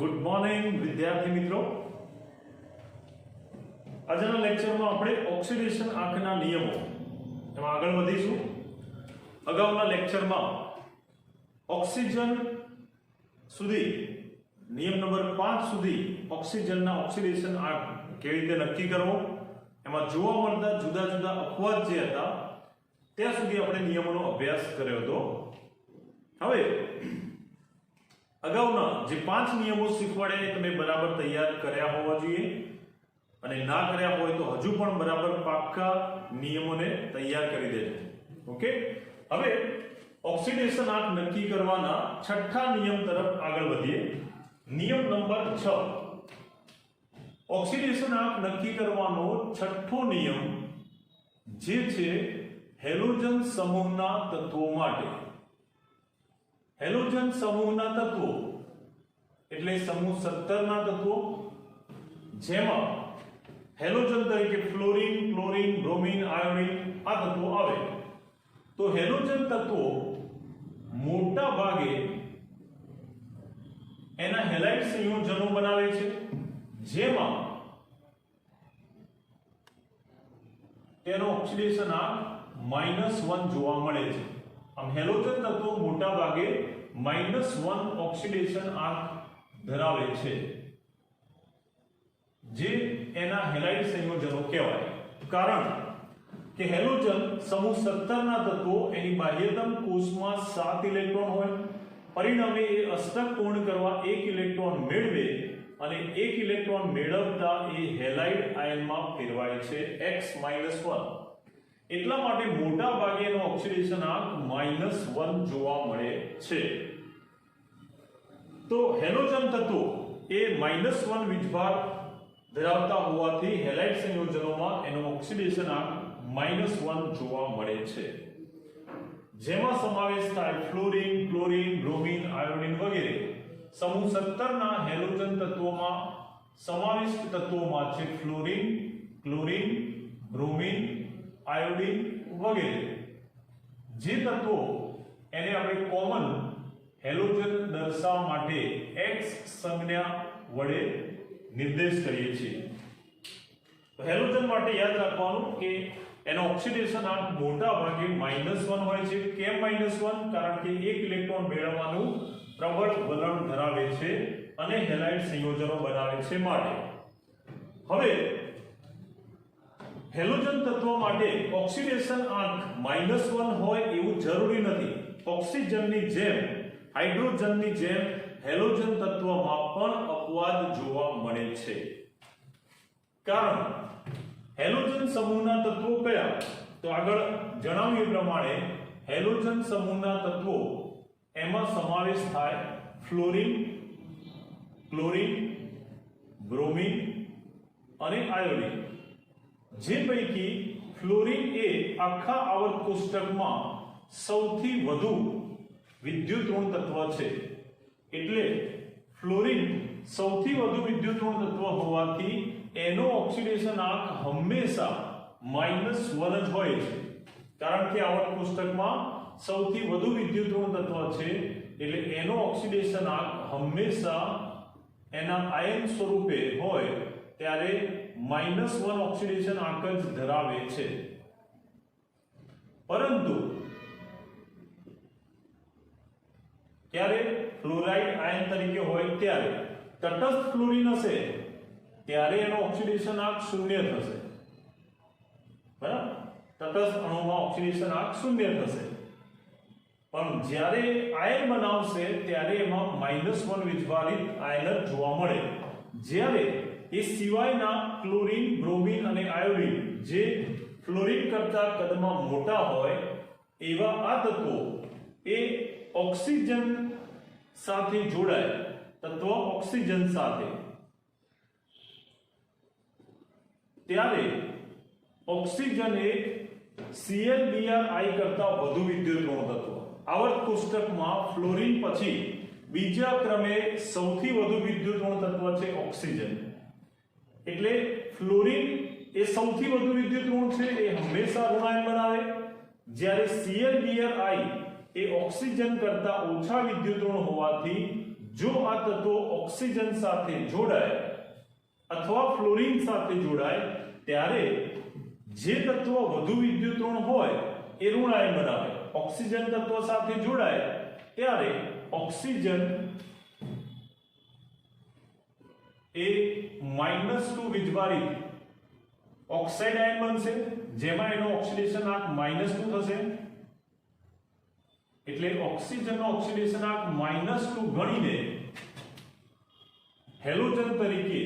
Good morning વિદ્યાર્થી મિત્રો। આજના લેક્ચરમાં આપણે ઓક્સિડેશન આંકના નિયમો એમાં આગળ વધીશું। અગાઉના લેક્ચરમાં ઓક્સિજન સુધી નિયમ નંબર 5 સુધી ઓક્સિજનના ઓક્સિડેશન આંક કેવી રીતે નક્કી કરવો એમાં જોવા મળતા જુદા જુદા અપવાદ જે હતા ત્યાં સુધી આપણે નિયમોનો અભ્યાસ કર્યો હતો। હવે અગાઉના જે 5 નિયમો શીખવાડ્યા એ તમે બરાબર તૈયાર કર્યા હોવા જોઈએ અને ના કર્યા હોય તો હજુ પણ બરાબર પાક્કા નિયમોને તૈયાર કરી દેજો। ઓકે, હવે ઓક્સિડેશન આંક નક્કી કરવાના છઠ્ઠા નિયમ તરફ આગળ વધીએ। નિયમ નંબર 6 ઓક્સિડેશન આંક નક્કી કરવાનો છઠ્ઠો નિયમ જે છે હેલોજન સમૂહના તત્વો માટે। હેલોજન સમૂહના તત્વો એટલે સમૂહ 17 ના તત્વો જેમાં હેલોજન તરીકે ફ્લોરીન, ક્લોરીન, બ્રોમીન, આયોડીન આ તત્વો આવે તો હેલોજન તત્વો મોટા ભાગે એના હેલાઇડ સંયોજનો બનાવે છે જેમાં તેનો ઓક્સિડેશન આંક -1 જોવા મળે છે। આમ હેલોજન તત્વો મોટા ભાગે -1 ઓક્સિડેશન આંક ધરાવે છે જે એના હેલાઇડ સંયોજનો કહેવાય। કારણ કે હેલોજન સમૂહ 17 ના તત્વો એની બાહ્યતમ કોષમાં 7 ઇલેક્ટ્રોન હોય, પરિણામે એ અષ્ટક પૂર્ણ કરવા 1 ઇલેક્ટ્રોન મેળવે અને 1 ઇલેક્ટ્રોન મેળવતા એ હેલાઇડ આયનમાં ફેરવાય છે x-1। એટલા માટે મોટા ભાગેનો ઓક્સિડેશન આંક -1 જોવા મળે છે। તો હેલોજન તત્વો એ -1 વીજભાર ધરાવતા હોવાથી હેલાઇડ સંયોજનોમાં એનો ઓક્સિડેશન આંક -1 જોવા મળે છે જેમાં સમાવેશ થાય ફ્લોરીન, ક્લોરીન, બ્રોમીન, આયોડીન વગેરે। સમૂહ 17 ના હેલોજન તત્વોમાં સમાવિષ્ટ તત્વોમાં છે ફ્લોરીન, ક્લોરીન, બ્રોમીન, આયોડીન વગેરે। જે તત્વો એને આપણે કોમન હેલોજન દર્શાવવા માટે x સંજ્ઞા વડે નિર્દેશ કરીએ છીએ। તો હેલોજન માટે યાદ રાખવાનું કે એનો ઓક્સિડેશન આંક મોટા ભાગે -1 હોય છે। કેમ -1? કારણ કે 1 ઇલેક્ટ્રોન મેળવવાનું પ્રબળ વલણ ધરાવે છે અને હેલાઇડ સંયોજનો બનાવે છે માટે। હવે હેલોજન તત્વો માટે ઓક્સિડેશન આંક -1 હોય એવું જરૂરી નથી। ઓક્સિજનની જેમ હાઇડ્રોજનની જેમ હેલોજન તત્વમાં પણ અપવાદ જોવા મળે છે। કારણ હેલોજન સમૂહના તત્વો કયા? તો આગળ જણાવ્યું પ્રમાણે હેલોજન સમૂહના તત્વો એમાં સમાવેશ થાય ફ્લોરીન, ક્લોરીન, બ્રોમીન અને આયોડીન। જે પૈકી ફ્લોરીન એ આખા આવર્ત કોષ્ટકમાં સૌથી વધુ વિદ્યુતઋણ તત્વ છે। એટલે ફ્લોરીન સૌથી વધુ વિદ્યુતઋણ તત્વ હોવાથી એનો ઓક્સિડેશન આંક હંમેશા -1 જ હોય છે। કારણ કે આવર્ત કોષ્ટકમાં સૌથી વધુ વિદ્યુતઋણ તત્વ છે એટલે એનો ઓક્સિડેશન આંક હંમેશા એના આયન સ્વરૂપે હોય ત્યારે -1 ઓક્સિડેશન આંક જ ધરાવે છે। પરંતુ ત્યારે ફ્લોરાઇડ આયન તરીકે હોય ત્યારે તટસ્થ ફ્લોરીન હશે ત્યારે એનો ઓક્સિડેશન આંક 0 થશે। બરાબર, તટસ્થ અણુમાં ઓક્સિડેશન આંક 0 થશે પણ જ્યારે આયન બનાવશે ત્યારે એમાં -1 વીજભારિત આયન જ જોવા મળે। જ્યારે એ સિવાયના ક્લોરીન, બ્રોમીન અને આયોડીન જે ફ્લોરીન કરતા કદમાં મોટા હોય એવા આ તત્વો એ ઓક્સિજન સાથે જોડાય તત્વ ઓક્સિજન સાથે ત્યારે ઓક્સિજન એ ClBr કરતા વધુ વિદ્યુતઋણ તત્વ। આવર્ત કોષ્ટકમાં ફ્લોરીન પછી બીજા ક્રમે સૌથી વધુ વિદ્યુતઋણ તત્વ છે ઓક્સિજન। એટલે ફ્લોરીન એ સૌથી વધુ વિદ્યુતઋણ છે, એ હંમેશા ઋણાયન બનાવે। જ્યારે ClBr એ ઓક્સિજન કરતા ઓછા વિદ્યુતઋણ હોવાથી જો આ તત્વો ઓક્સિજન સાથે જોડાય અથવા ફ્લોરીન સાથે જોડાય ત્યારે જે તત્વ વધુ વિદ્યુતઋણ હોય એ ઋણ આયન બનાવે. ઓક્સિજન તત્વ સાથે જોડાય ત્યારે ઓક્સિજન એ -2 વીજભારિત ઓક્સાઇડ આયન બનશે, જેમાં એનો ઓક્સિડેશન આંક -2 થશે. એટલે ઓક્સિજનનો ઓક્સિડેશન આંક -2 ગણીને હેલોજન તરીકે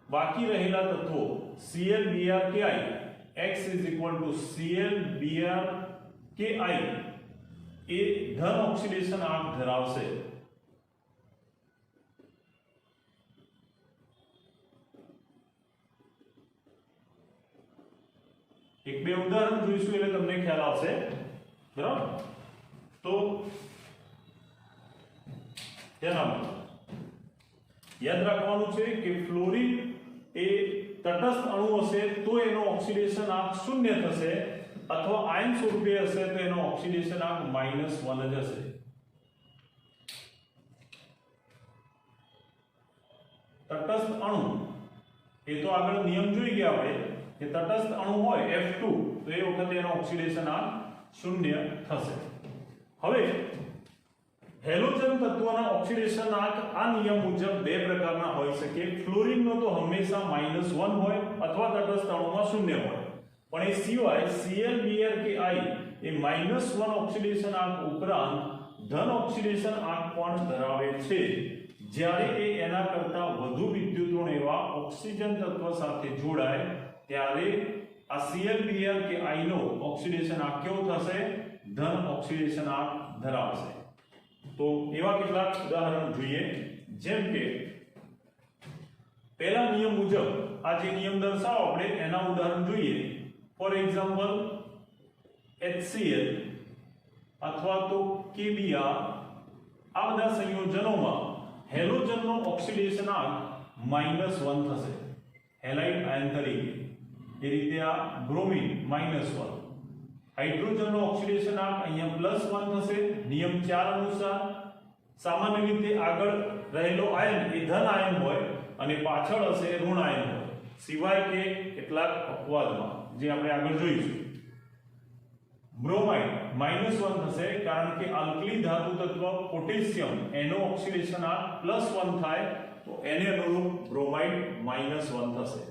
બાકી રહેલા તત્વો ClBrKi X ClBrKi એ ધન ઓક્સિડેશન આંક ધરાવશે. એક બે ઉદાહરણ જોઈશું એટલે તમને ખ્યાલ આવશે. બરાબર? તો યાદ રાખવાનું છે કે ફ્લોરીન એ તટસ્થ અણુ હશે તો એનો ઓક્સિડેશન આંક 0 થશે, અથવા આયન સ્વરૂપે હશે તો એનો ઓક્સિડેશન આંક -1 જ હશે. તટસ્થ અણુ એ તો આગળ નિયમ જોઈ ગયા આપણે કે તટસ્થ અણુ હોય F2 તો એ વખતે એનો ઓક્સિડેશન આંક 0 થશે. હવે હેલોજન તત્વના ઓક્સિડેશન આંક આ નિયમ મુજબ બે પ્રકારના હોઈ શકે. ફ્લોરીનનો તો હંમેશા -1 હોય અથવા તટસ્થ અણુમાં 0 હોય, પણ એ સિવાય ClBrKi એ -1 ઓક્સિડેશન આંક ઉપરાંત ધન ઓક્સિડેશન આંક પણ ધરાવે છે. જ્યારે એ એના કરતા વધુ વિદ્યુતઋણ એવા ઓક્સિજન તત્વ સાથે જોડાય ત્યારે આ ClBrKi નો ઓક્સિડેશન આંક કેવો થશે? ધન ઓક્સિડેશન આંક ધરાવશે. તો એવા કેટલાક ઉદાહરણ જોઈએ. જેમ કે પહેલા નિયમ મુજબ આ જે નિયમ દર્શાવો આપણે એના ઉદાહરણ જોઈએ. ફોર એક્ઝામ્પલ HCl અથવા તો KBr આ બધા સંયોજનોમાં હેલોજનનો ઓક્સિડેશન આંક -1 થશે હેલાઇડ આયન તરીકે. એ રીતે આ બ્રોમિન -1. હાઇડ્રોજનનો ઓક્સિડેશન આંક અહીંયા +1 થશે નિયમ 4 અનુસાર. સામાન્ય રીતે આગળ રહેલો આયન એ ધન આયન હોય અને પાછળ હશે ઋણ આયન હોય, સિવાય કે કેટલાક અપવાદમાં જે આપણે આગળ જોઈશું. બ્રોમાઇડ -1 થશે કારણ કે આલ્કલી ધાતુ તત્વ પોટેશિયમ એનો ઓક્સિડેશન આંક +1 થાય તો એને અનુરૂપ બ્રોમાઇડ -1 થશે.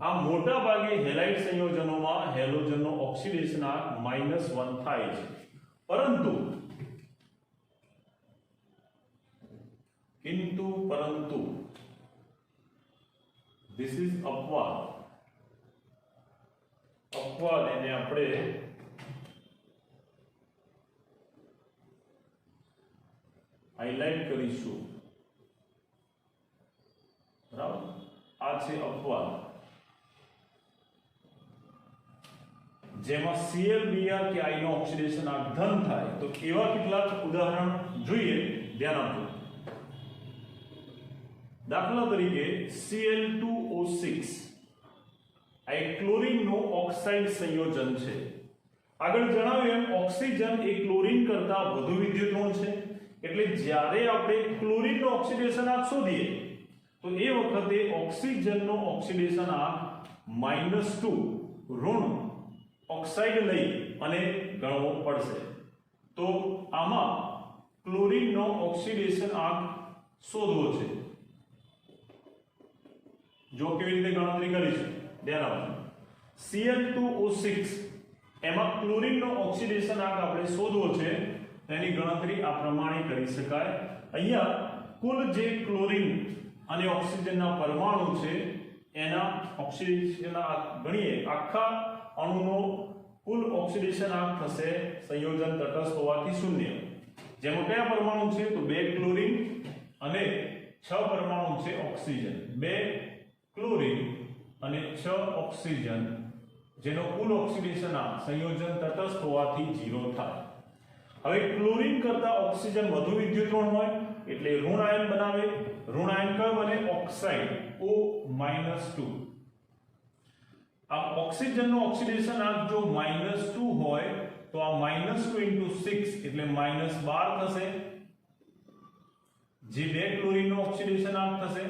આ મોટા ભાગે હેલાઇડ સંયોજનોમાં હેલોજનનો ઓક્સિડેશન આંક -1 થાય છે. પરંતુ this is અપવાદ એને આપણે હાઇલાઇટ કરીશું. બરાબર? આ છે અપવાદ, જેમાં ClBrKi નો ઓક્સિડેશન આંક ધન થાય. તો એવા કેટલાક ઉદાહરણ જોઈએ, ધ્યાન આપજો. દાખલા તરીકે Cl2O6 આ એક ક્લોરીનનો ઓક્સાઇડ સંયોજન છે. આગળ જણાવ્યું એમ ઓક્સિજન એ ક્લોરીન કરતા વધુ વિદ્યુતઋણ છે. એટલે જ્યારે આપણે ક્લોરીનનો ઓક્સિડેશન આંક શોધીએ તો એ વખતે ઓક્સિજનનો ઓક્સિડેશન આંક -2 ઋણ ઓક્સાઇડ લઈ અને ગણવો પડશે. તો આમાં ક્લોરીનનો ઓક્સિડેશન આંક શોધવો છે. જો કેવી રીતે ગણતરી કરીશું ધ્યાન આપજો. Cl2O6 એમાં ક્લોરીનનો ઓક્સિડેશન આંક આપણે શોધવો છે. તેની ગણતરી આ પ્રમાણે કરી શકાય. અહીંયા કુલ જે ક્લોરીન અને ઓક્સિજનના પરમાણુ છે એના ઓક્સિડેશન આંક ગણીએ. આખા અણુનો કુલ ઓક્સિડેશન આંક થશે સંયોજન તટસ્થ હોવાથી 0. જેમાં કયા પરમાણુ છે તો 2 ક્લોરીન અને 6 પરમાણુ છે ઓક્સિજન. 2 ક્લોરીન અને 6 ઓક્સિજન, જેનો કુલ ઓક્સિડેશન આંક સંયોજન તટસ્થ હોવાથી 0 થાય. હવે ક્લોરીન કરતા ઓક્સિજન વધુ વિદ્યુતઋણ હોય એટલે ઋણ આયન બનાવે. ઋણ આયન કયો બને? Oxide O-2. આ ઓક્સિજનનો ઓક્સિડેશન આંક જો -2 હોય તો આ -2 * 6 એટલે -12 થશે. જે 2 ક્લોરીનનો ઓક્સિડેશન આંક થશે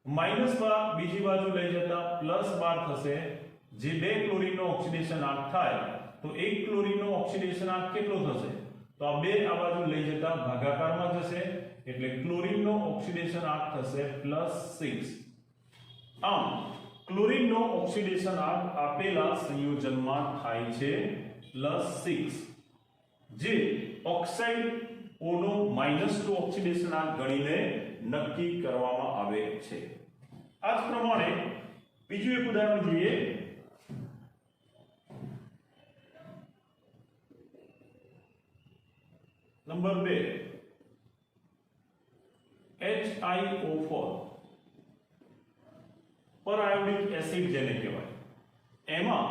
માઈનસ બીજી બાજુ લઈ જતા +12 થશે જે 2 ક્લોરીનનો ઓક્સિડેશન આંક થાય તો 1 ક્લોરીનનો ઓક્સિડેશન આંક કેટલો થશે તો આ 2 આ બાજુ લઈ જતા ભાગાકારમાં જશે એટલે ક્લોરીનનો ઓક્સિડેશન આંક થશે +6 આમ ક્લોરીનનો ઓક્સિડેશન આંક આપેલા સંયોજનમાં થાય છે +6 જે ઓક્સાઇડ ઓનો -2 ઓક્સિડેશન આંક ગણીને નક્કી કરવામાં આવે છે આ જ પ્રમાણે બીજું એક ઉદાહરણ જોઈએ નંબર 2 HiO4 પર આયોડિક એસિડ જેને કહેવાય એમાં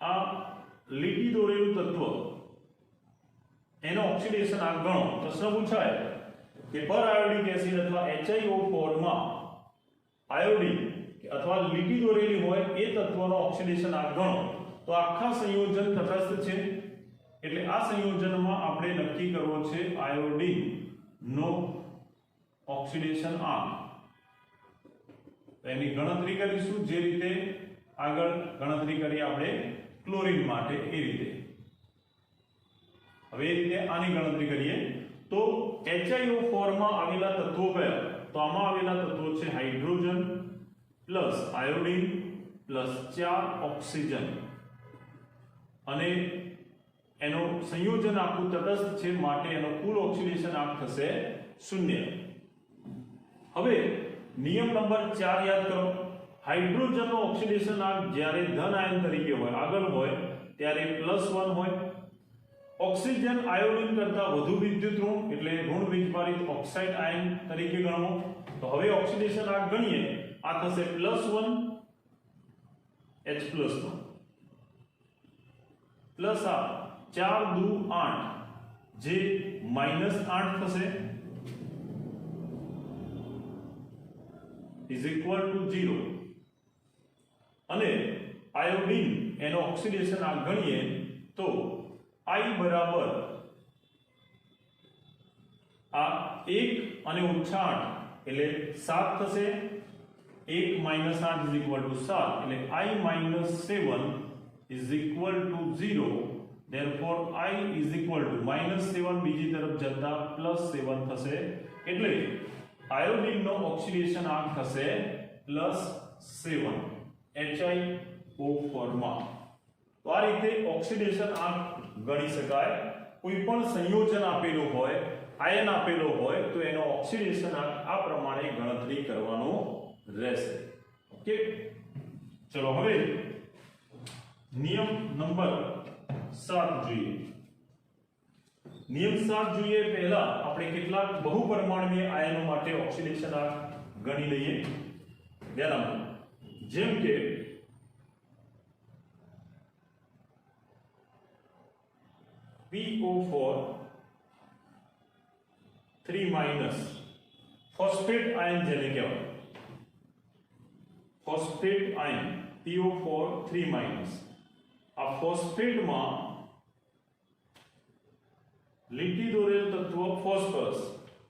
આ લીટી દોરેલું તત્વ એનો ઓક્સિડેશન આંક ગણો પ્રશ્ન પૂછાય કે પર આયોડિક એસિડ અથવા HiO4 માં આયોડિન અથવા લીટી દોરેલી હોય એ તત્વનો ઓક્સિડેશન આંક ગણો તો આખા સંયોજન તટસ્થ છે એટલે આ સંયોજનમાં આપણે નક્કી કરવો છે આયોડિન નો ઓક્સિડેશન આંક એની ગણતરી કરીશું જે રીતે આગળ ગણતરી કરી આપણે ક્લોરીન માટે એ રીતે હવે એ રીતે આની ગણતરી કરીએ તો HiO4 માં આવેલા તત્વો કયા તો આમાં આવેલા તત્વો છે hydrogen plus iodine plus 4 oxygen અને એનો સંયોજન આખું તટસ્થ છે માટે એનો કુલ ઓક્સિડેશન આંક થશે 0 હવે નિયમ નંબર 4 યાદ કરો હાઇડ્રોજનનો ઓક્સિડેશન આંક જ્યારે ધન આયન તરીકે હોય આગળ હોય ત્યારે +1 હોય ઓક્સિજન આયોડિન કરતા વધુ વિદ્યુત ઋણ એટલે ઋણ વીજભારિત ઓક્સાઇડ આયન તરીકે ગણવો તો હવે ઓક્સિડેશન આંક ગણીએ આ થશે +1 H+1 પ્લસ આ 4 દુ 8 જે -8 થશે is equal to 0 અને આયોડિન એનો ઓક્સિડેશન આંક ગણીએ તો I બરાબર આ 1 અને -8 એટલે 7 થશે 1 - 8 is equal to 7 એટલે I - 7 is equal to 0 therefore I is equal to -7 બીજી તરફ જતા +7 થશે એટલે આયોડિન નો ઓક્સિડેશન આંક થશે +7 HiO4 માં તો આ રીતે ઓક્સિડેશન આંક ગણી શકાય કોઈ પણ સંયોજન આપેલું હોય આયન આપેલો હોય તો એનો ઓક્સિડેશન આંક આ પ્રમાણે ગણતરી કરવાનો રહેશે ઓકે ચલો હવે નિયમ નંબર 7 જોઈએ નિયમ 7 જોઈએ પહેલા આપણે કેટલાક બહુપરમાણુય આયનો માટે ઓક્સિડેશન આંક ગણી લઈએ ધ્યાન આપો જેમ કે PO4 3- ફોસ્ફેટ આયન જેને કહેવાય ફોસ્ફેટ આયન PO4 3- આ ફોસ્ફેટમાં લીટી દોરેલ તત્વ ફોસ્ફરસ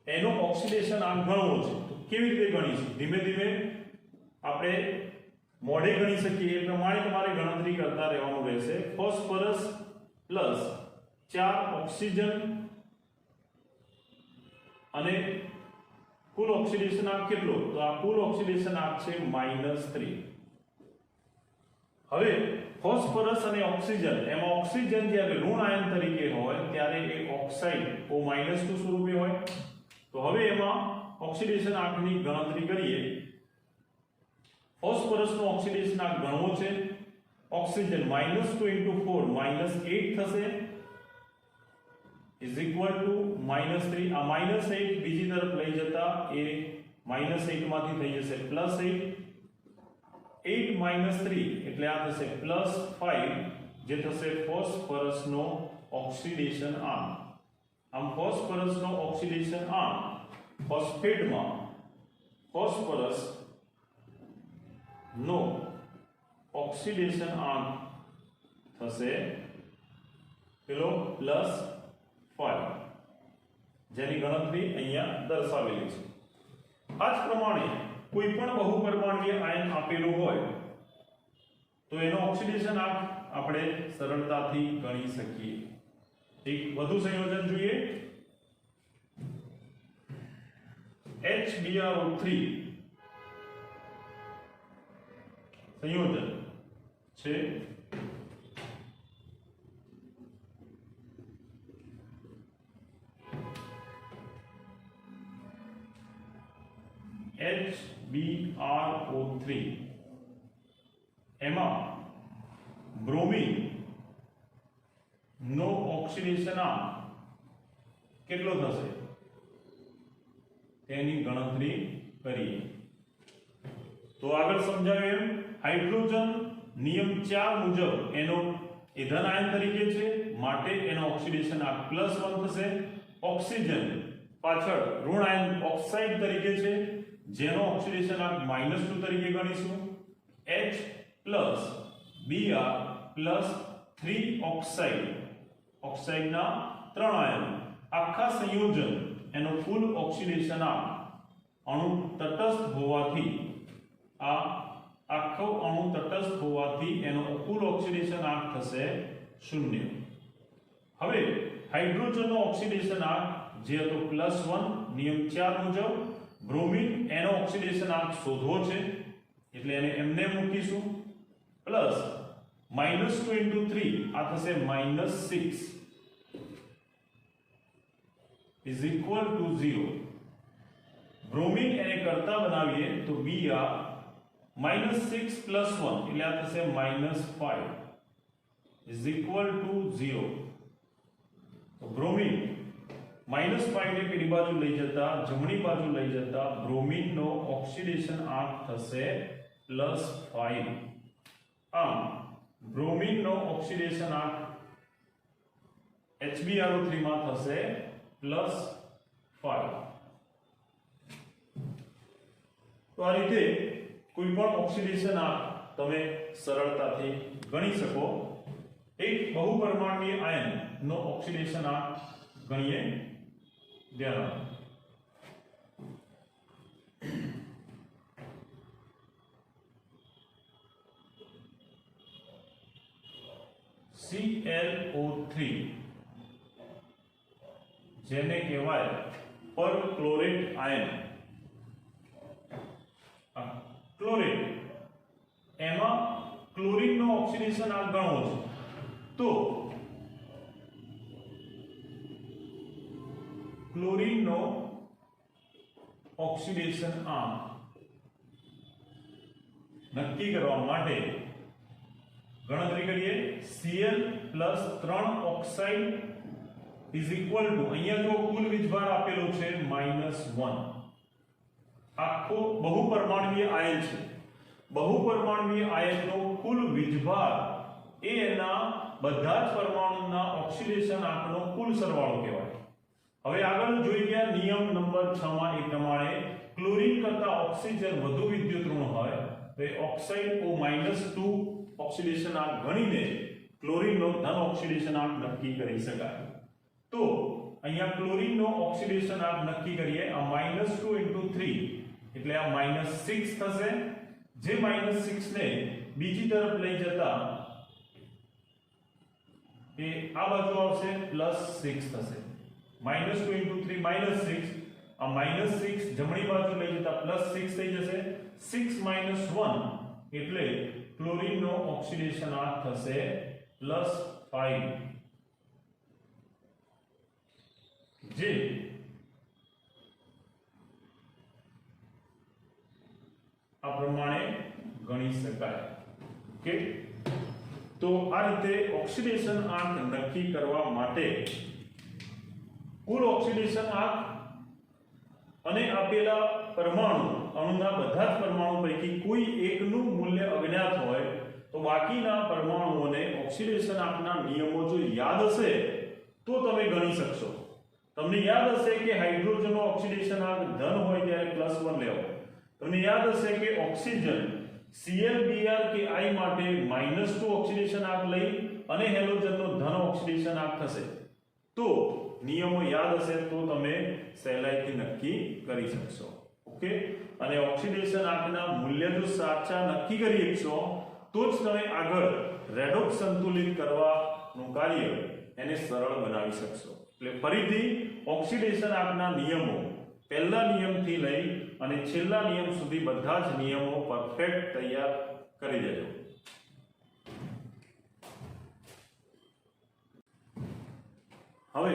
એનો ઓક્સિડેશન આંક ગણવો છે તો કેવી રીતે ગણીશું ધીમે ધીમે આપણે મોઢે ગણી શકીએ એ પ્રમાણે તમારે ગણતરી કરતા રહેવાનું રહેશે ફોસ્ફરસ પ્લસ 4 ઓક્સિજન અને કુલ ઓક્સિડેશન આંક કેટલો તો આ કુલ ઓક્સિડેશન આંક છે -3 હવે ફોસ્ફરસ અને ઓક્સિજન એમાં ઓક્સિજન જ્યારે ઋણ આયન તરીકે હોય ત્યારે એ ઓક્સાઇડ O- સ્વરૂપે હોય તો હવે એમાં ઓક્સિડેશન આંકની ગણતરી કરીએ ફોસ્ફરસ નો ઓક્સિડેશન આંક ગણવો છે ઓક્સિજન -2 * 4 -8 થશે is equal to -3 આ -8 બીજી તરફ લઈ જતા એ -8 માંથી થઈ જશે +8 8 - 3 એટલે આ થશે +5 જે થશે ફોસ્ફરસ નો ઓક્સિડેશન આંક આમ ફોસ્ફરસ નો ઓક્સિડેશન આંક ફોસ્ફેટમાં ફોસ્ફરસ નો ઓક્સિડેશન આંક થશે પેલો +5 જેની ગણતરી અહીંયા દર્શાવેલી છે. આ જ પ્રમાણે કોઈ પણ બહુપરમાણુય આયન આપેલું હોય તો એનો ઓક્સિડેશન આંક આપણે સરળતાથી ગણી શકીએ. એક વધુ સંયોજન જોઈએ. HbRO3 સંયોજન છે HbRO3 એમાં બ્રોમિન નો ઓક્સિડેશન આંક કેટલો થશે તેની ગણતરી કરીએ. તો આગળ સમજાવ્યું એમ હાઇડ્રોજન નિયમ 4 મુજબ એનો ઇથેન આયન તરીકે છે, માટે એનો ઓક્સિડેશન આંક +1 થશે. ઓક્સિજન પાછળ ઋણ આયન ઓક્સાઇડ તરીકે છે, જેનો ઓક્સિડેશન આંક -2 તરીકે ગણીશું. H Br 3 ઓક્સાઇડ, ઓક્સાઇડના 3 આયનો, આખા સંયોજન એનો કુલ ઓક્સિડેશન આંક અણુ તટસ્થ હોવાથી આ આખો અણુ તટસ્થ હોવાથી એનો કુલ ઓક્સિડેશન આંક થશે 0. હવે હાઇડ્રોજનનો ઓક્સિડેશન આંક જે હતો +1 નિયમ 4 મુજબ, બ્રોમિન એનો ઓક્સિડેશન આંક શોધવો છે એટલે એને એમને મૂકીશું, પ્લસ -2 * 3 આ થશે -6 is equal to 0. બ્રોમિન એને કરતા બનાવીએ તો Br -6 + 1 એટલે આ થશે -5 is equal to 0. તો બ્રોમિન -5 ને પેલી બાજુ લઈ જતા જમણી બાજુ લઈ જતા બ્રોમિન નો ઓક્સિડેશન આંક થશે +5. આમ બ્રોમિન નો ઓક્સિડેશન આંક HbRO3 માં થશે +5. તો આ રીતે કોઈ પણ ઓક્સિડેશન આંક તમે સરળતાથી ગણી શકો. એક બહુપરમાણુય આયન નો ઓક્સિડેશન આંક ગણીએ. ધ્યાન આપો. ClO3 જેને કહેવાય પરક્લોરેટ આયન. ક્લોરેટ એમાં ક્લોરીન નો ઓક્સિડેશન આંક ગણવો છે તો ક્લોરીન નો ઓક્સિડેશન આંક નક્કી કરવા માટે ગણતરી કરીએ. Cl + 3 oxide is equal to, અહીંયા જો કુલ વીજભાર આપેલો છે -1. આખો બહુપરમાણુય આયન છે. બહુપરમાણુય આયનનો કુલ વીજભાર એ એના બધા જ પરમાણુના ઓક્સિડેશન આંકનો કુલ સરવાળો કહેવાય. હવે આગળ જોઈ ગયા નિયમ નંબર 6 માં એ પ્રમાણે ક્લોરીન કરતા ઓક્સિજન વધુ વિદ્યુત ઋણ હોય તો એ ઓક્સાઇડ O -2 ઓક્સિડેશન આંક ગણીને ક્લોરીનનો ધન ઓક્સિડેશન આંક નક્કી કરી શકાય. તો અહીંયા ક્લોરીનનો ઓક્સિડેશન આંક નક્કી કરીએ. આ -2 * 3 એટલે આ -6 થશે. જે -6 ને બીજી તરફ લઈ જતા એ આ બાજુ આવશે +6 થશે. -2 * 3 -6, આ -6 જમણી બાજુ લઈ જતા +6 થઈ જશે. 6 - 1 એટલે ક્લોરીનનો ઓક્સિડેશન આંક થશે +5. જે આ પ્રમાણે ગણી શકાય. ઓકે, તો આ રીતે ઓક્સિડેશન આંક નક્કી કરવા માટે કુલ ઓક્સિડેશન આંક અને આપેલા પરમાણુ અણુના બધા જ પરમાણુ પૈકી કોઈ એકનું મૂલ્ય અજ્ઞાત હોય તો બાકીના પરમાણુઓને ઓક્સિડેશન આંકના નિયમો જો યાદ હશે તો તમે ગણી શકશો. તમને યાદ હશે કે હાઇડ્રોજનનો ઓક્સિડેશન આંક ધન હોય ત્યારે +1 લેવો. તમને યાદ હશે કે ઓક્સિજન Cl Br કે I માટે -2 ઓક્સિડેશન આંક લઈ અને હેલોજનનો ધન ઓક્સિડેશન આંક થશે. તો નિયમો યાદ હશે તો તમે સહેલાઈથી નક્કી કરી શકશો. ઓકે, અને ઓક્સિડેશન આંકના મૂલ્ય જો સાચા નક્કી કરી શકશો તો જ તમે આગળ રેડોક્સ સંતુલિત કરવાનું કાર્ય એને સરળ બનાવી શકશો. એટલે ફરીથી ઓક્સિડેશન આંકના નિયમો પહેલા નિયમથી લઈ અને છેલ્લા નિયમ સુધી બધા જ નિયમો પરફેક્ટ તૈયાર કરી દેજો. હવે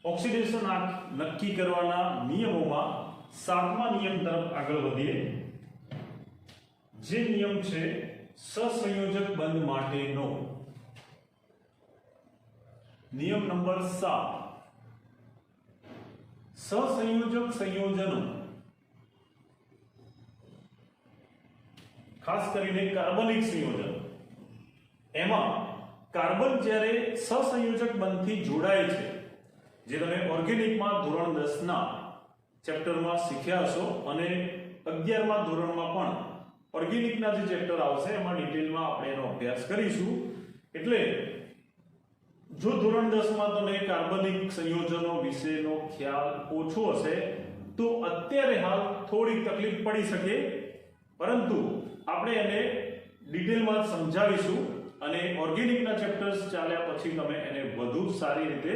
ઓક્સિડેશન આંક નક્કી કરવાના નિયમોમાં સાતમા નિયમ તરફ આગળ વધીએ, જે નિયમ છે સહસંયોજક બંધ માટેનો. નિયમ નંબર 7, સહસંયોજક સંયોજનો ખાસ કરીને કાર્બનિક સંયોજન, એમાં કાર્બન જ્યારે સહસંયોજક બંધથી જોડાય છે, જે તમે ઓર્ગેનિકમાં ધોરણ 10 ના ચેપ્ટરમાં શીખ્યા હશો અને 11મા ધોરણમાં પણ ઓર્ગેનિકના જે ચેપ્ટર આવશે એમાં ડિટેલમાં આપણે એનો અભ્યાસ કરીશું. એટલે જો ધોરણ 10 માં તમને કાર્બનિક સંયોજનો વિશેનો ખ્યાલ ઓછો હશે તો અત્યારે હાલ થોડી તકલીફ પડી શકે, પરંતુ આપણે એને ડિટેલમાં સમજાવીશું અને ઓર્ગેનિકના ચેપ્ટર્સ ચાલ્યા પછી તમે એને વધુ સારી રીતે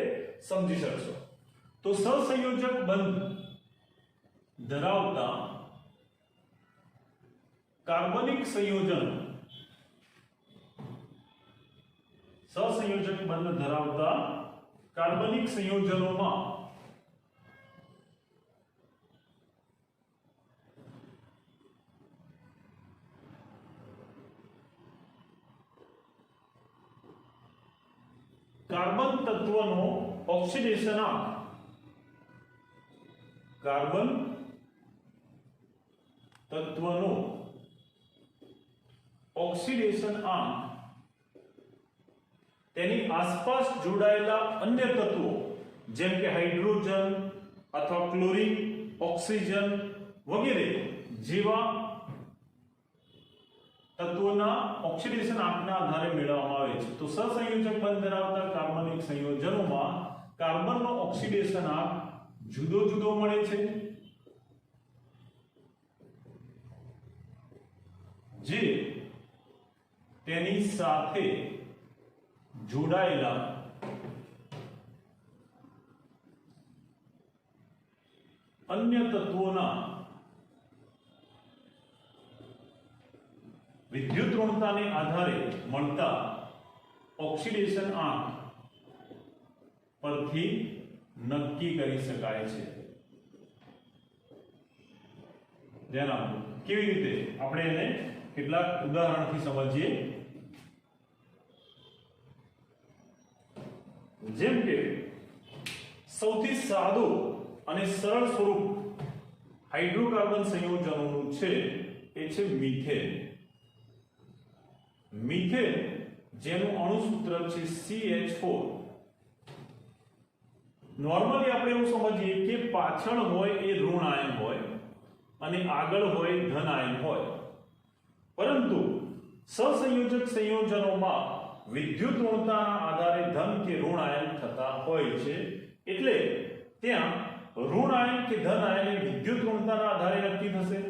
સમજી શકશો. તો સહસંયોજક બંધ ધરાવતા કાર્બનિક સંયોજન, સહસંયોજક બંધ ધરાવતા કાર્બનિક સંયોજનોમાં કાર્બન તત્વનો ઓક્સિડેશન આંક, કાર્બન તત્વનો ઓક્સિડેશન આંક તેની આસપાસ જોડાયેલા અન્ય તત્વો જેમ કે હાઇડ્રોજન અથવા ક્લોરીન, ઓક્સિજન વગેરે જેવા તત્વોના ઓક્સિડેશન આંકના આધારે મેળવવામાં આવે છે. તો સહસંયોજક બંધ ધરાવતા કાર્બનિક સંયોજનોમાં કાર્બનનો ઓક્સિડેશન આંક જુદો જુદો મળે છે, જે તેની સાથે જોડાયેલા અન્ય તત્વોના વિદ્યુત ઋણતાને આધારે મળતા ઓક્સિડેશન આંક પરથી નક્કી કરી શકાય છે. ધ્યાન આપો કેવી રીતે, આપણે એને કેટલાક ઉદાહરણથી સમજીએ. જેમ કે સૌથી સાદું અને સરળ સ્વરૂપ હાઇડ્રોકાર્બન સંયોજનોનું છે એ છે મિથેન. મિથેન જેનું અણુ સૂત્ર છે CH4. નોર્મલી આપણે એવું સમજીએ કે પાછળ હોય એ ઋણ આયન હોય અને આગળ હોય ધન આયન હોય, પરંતુ સહસંયોજક સંયોજનોમાં વિદ્યુત ઋણતાના આધારે ધન કે ઋણ આયન થતા હોય છે. એટલે ત્યાં ઋણ આયન કે ધન આયન એ વિદ્યુત ઋણતાના આધારે નક્કી થશે.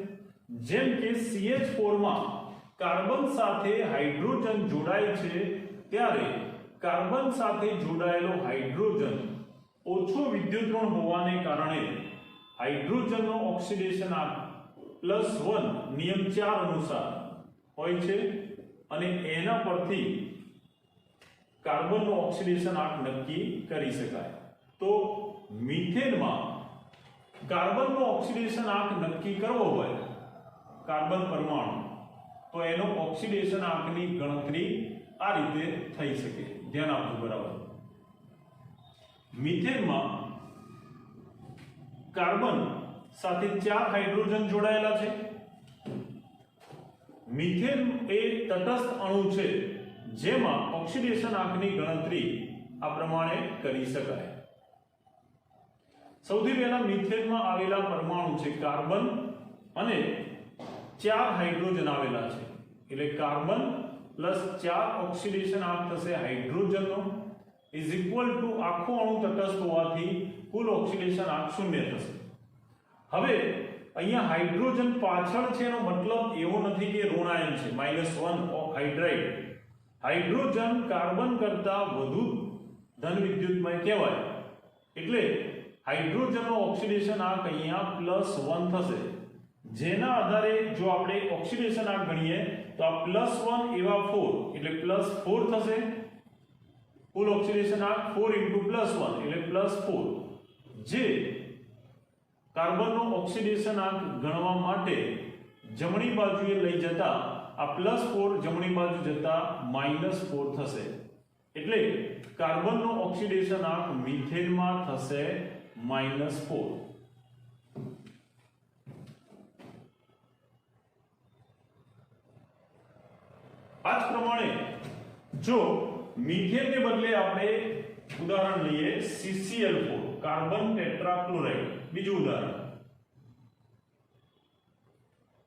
જેમ કે CH4 માં કાર્બન સાથે હાઇડ્રોજન જોડાય છે, ત્યારે કાર્બન સાથે જોડાયેલો હાઇડ્રોજન ઓછો વિદ્યુત ઋણ હોવાને કારણે હાઇડ્રોજનનો ઓક્સિડેશન આંક +1 નિયમ 4 અનુસાર હોય છે અને એના પરથી કાર્બનનો ઓક્સિડેશન આંક નક્કી કરી શકાય. તો મિથેનમાં કાર્બનનો ઓક્સિડેશન આંક નક્કી કરવો હોય, કાર્બન પરમાણુ, તો એનો ઓક્સિડેશન આંકની ગણતરી આ રીતે થઈ શકે. ધ્યાન આપજો બરાબર. મિથેનમાં કાર્બન સાથે 4 હાઇડ્રોજન જોડાયેલા છે. મિથેન એ તટસ્થ અણુ છે જેમાં ઓક્સિડેશન આંકની ગણતરી આ પ્રમાણે કરી શકાય. સૌથી પહેલા મિથેનમાં આવેલા પરમાણુ છે કાર્બન અને 4 હાઇડ્રોજન આવેલા છે, એટલે કાર્બન +4 ઓક્સિડેશન આંક થશે હાઇડ્રોજનનો, ઇઝ ઇક્વલ ટુ આખો અણુ તટસ્થ હોવાથી કુલ ઓક્સિડેશન આંક 0 થશે. હવે અહીંયા હાઇડ્રોજન પાછળ છે એનો મતલબ એવો નથી કે ઋણ આયન છે -1 ઓફ હાઇડ્રાઇડ. હાઇડ્રોજન કાર્બન કરતા વધુ ધન વિદ્યુતમય કહેવાય એટલે હાઇડ્રોજનનો ઓક્સિડેશન આંક અહીંયા +1 થશે. જેના આધારે જો આપણે ઓક્સિડેશન આંક ગણીએ તો આ +1 એવા 4 એટલે +4 થશે. કુલ ઓક્સિડેશન આંક 4 * +1 એટલે +4. જે કાર્બનનો ઓક્સિડેશન આંક ગણવા માટે જમણી બાજુએ લઈ જતા આ +4 જમણી બાજુ જતા -4 થશે. એટલે કાર્બનનો ઓક્સિડેશન આંક મિથેનમાં થશે -4. આ જ પ્રમાણે જો મિથેનને બદલે આપણે ઉદાહરણ લઈએ CCl4 કાર્બન ટેટ્રાક્લોરાઇડ. બીજું ઉદાહરણ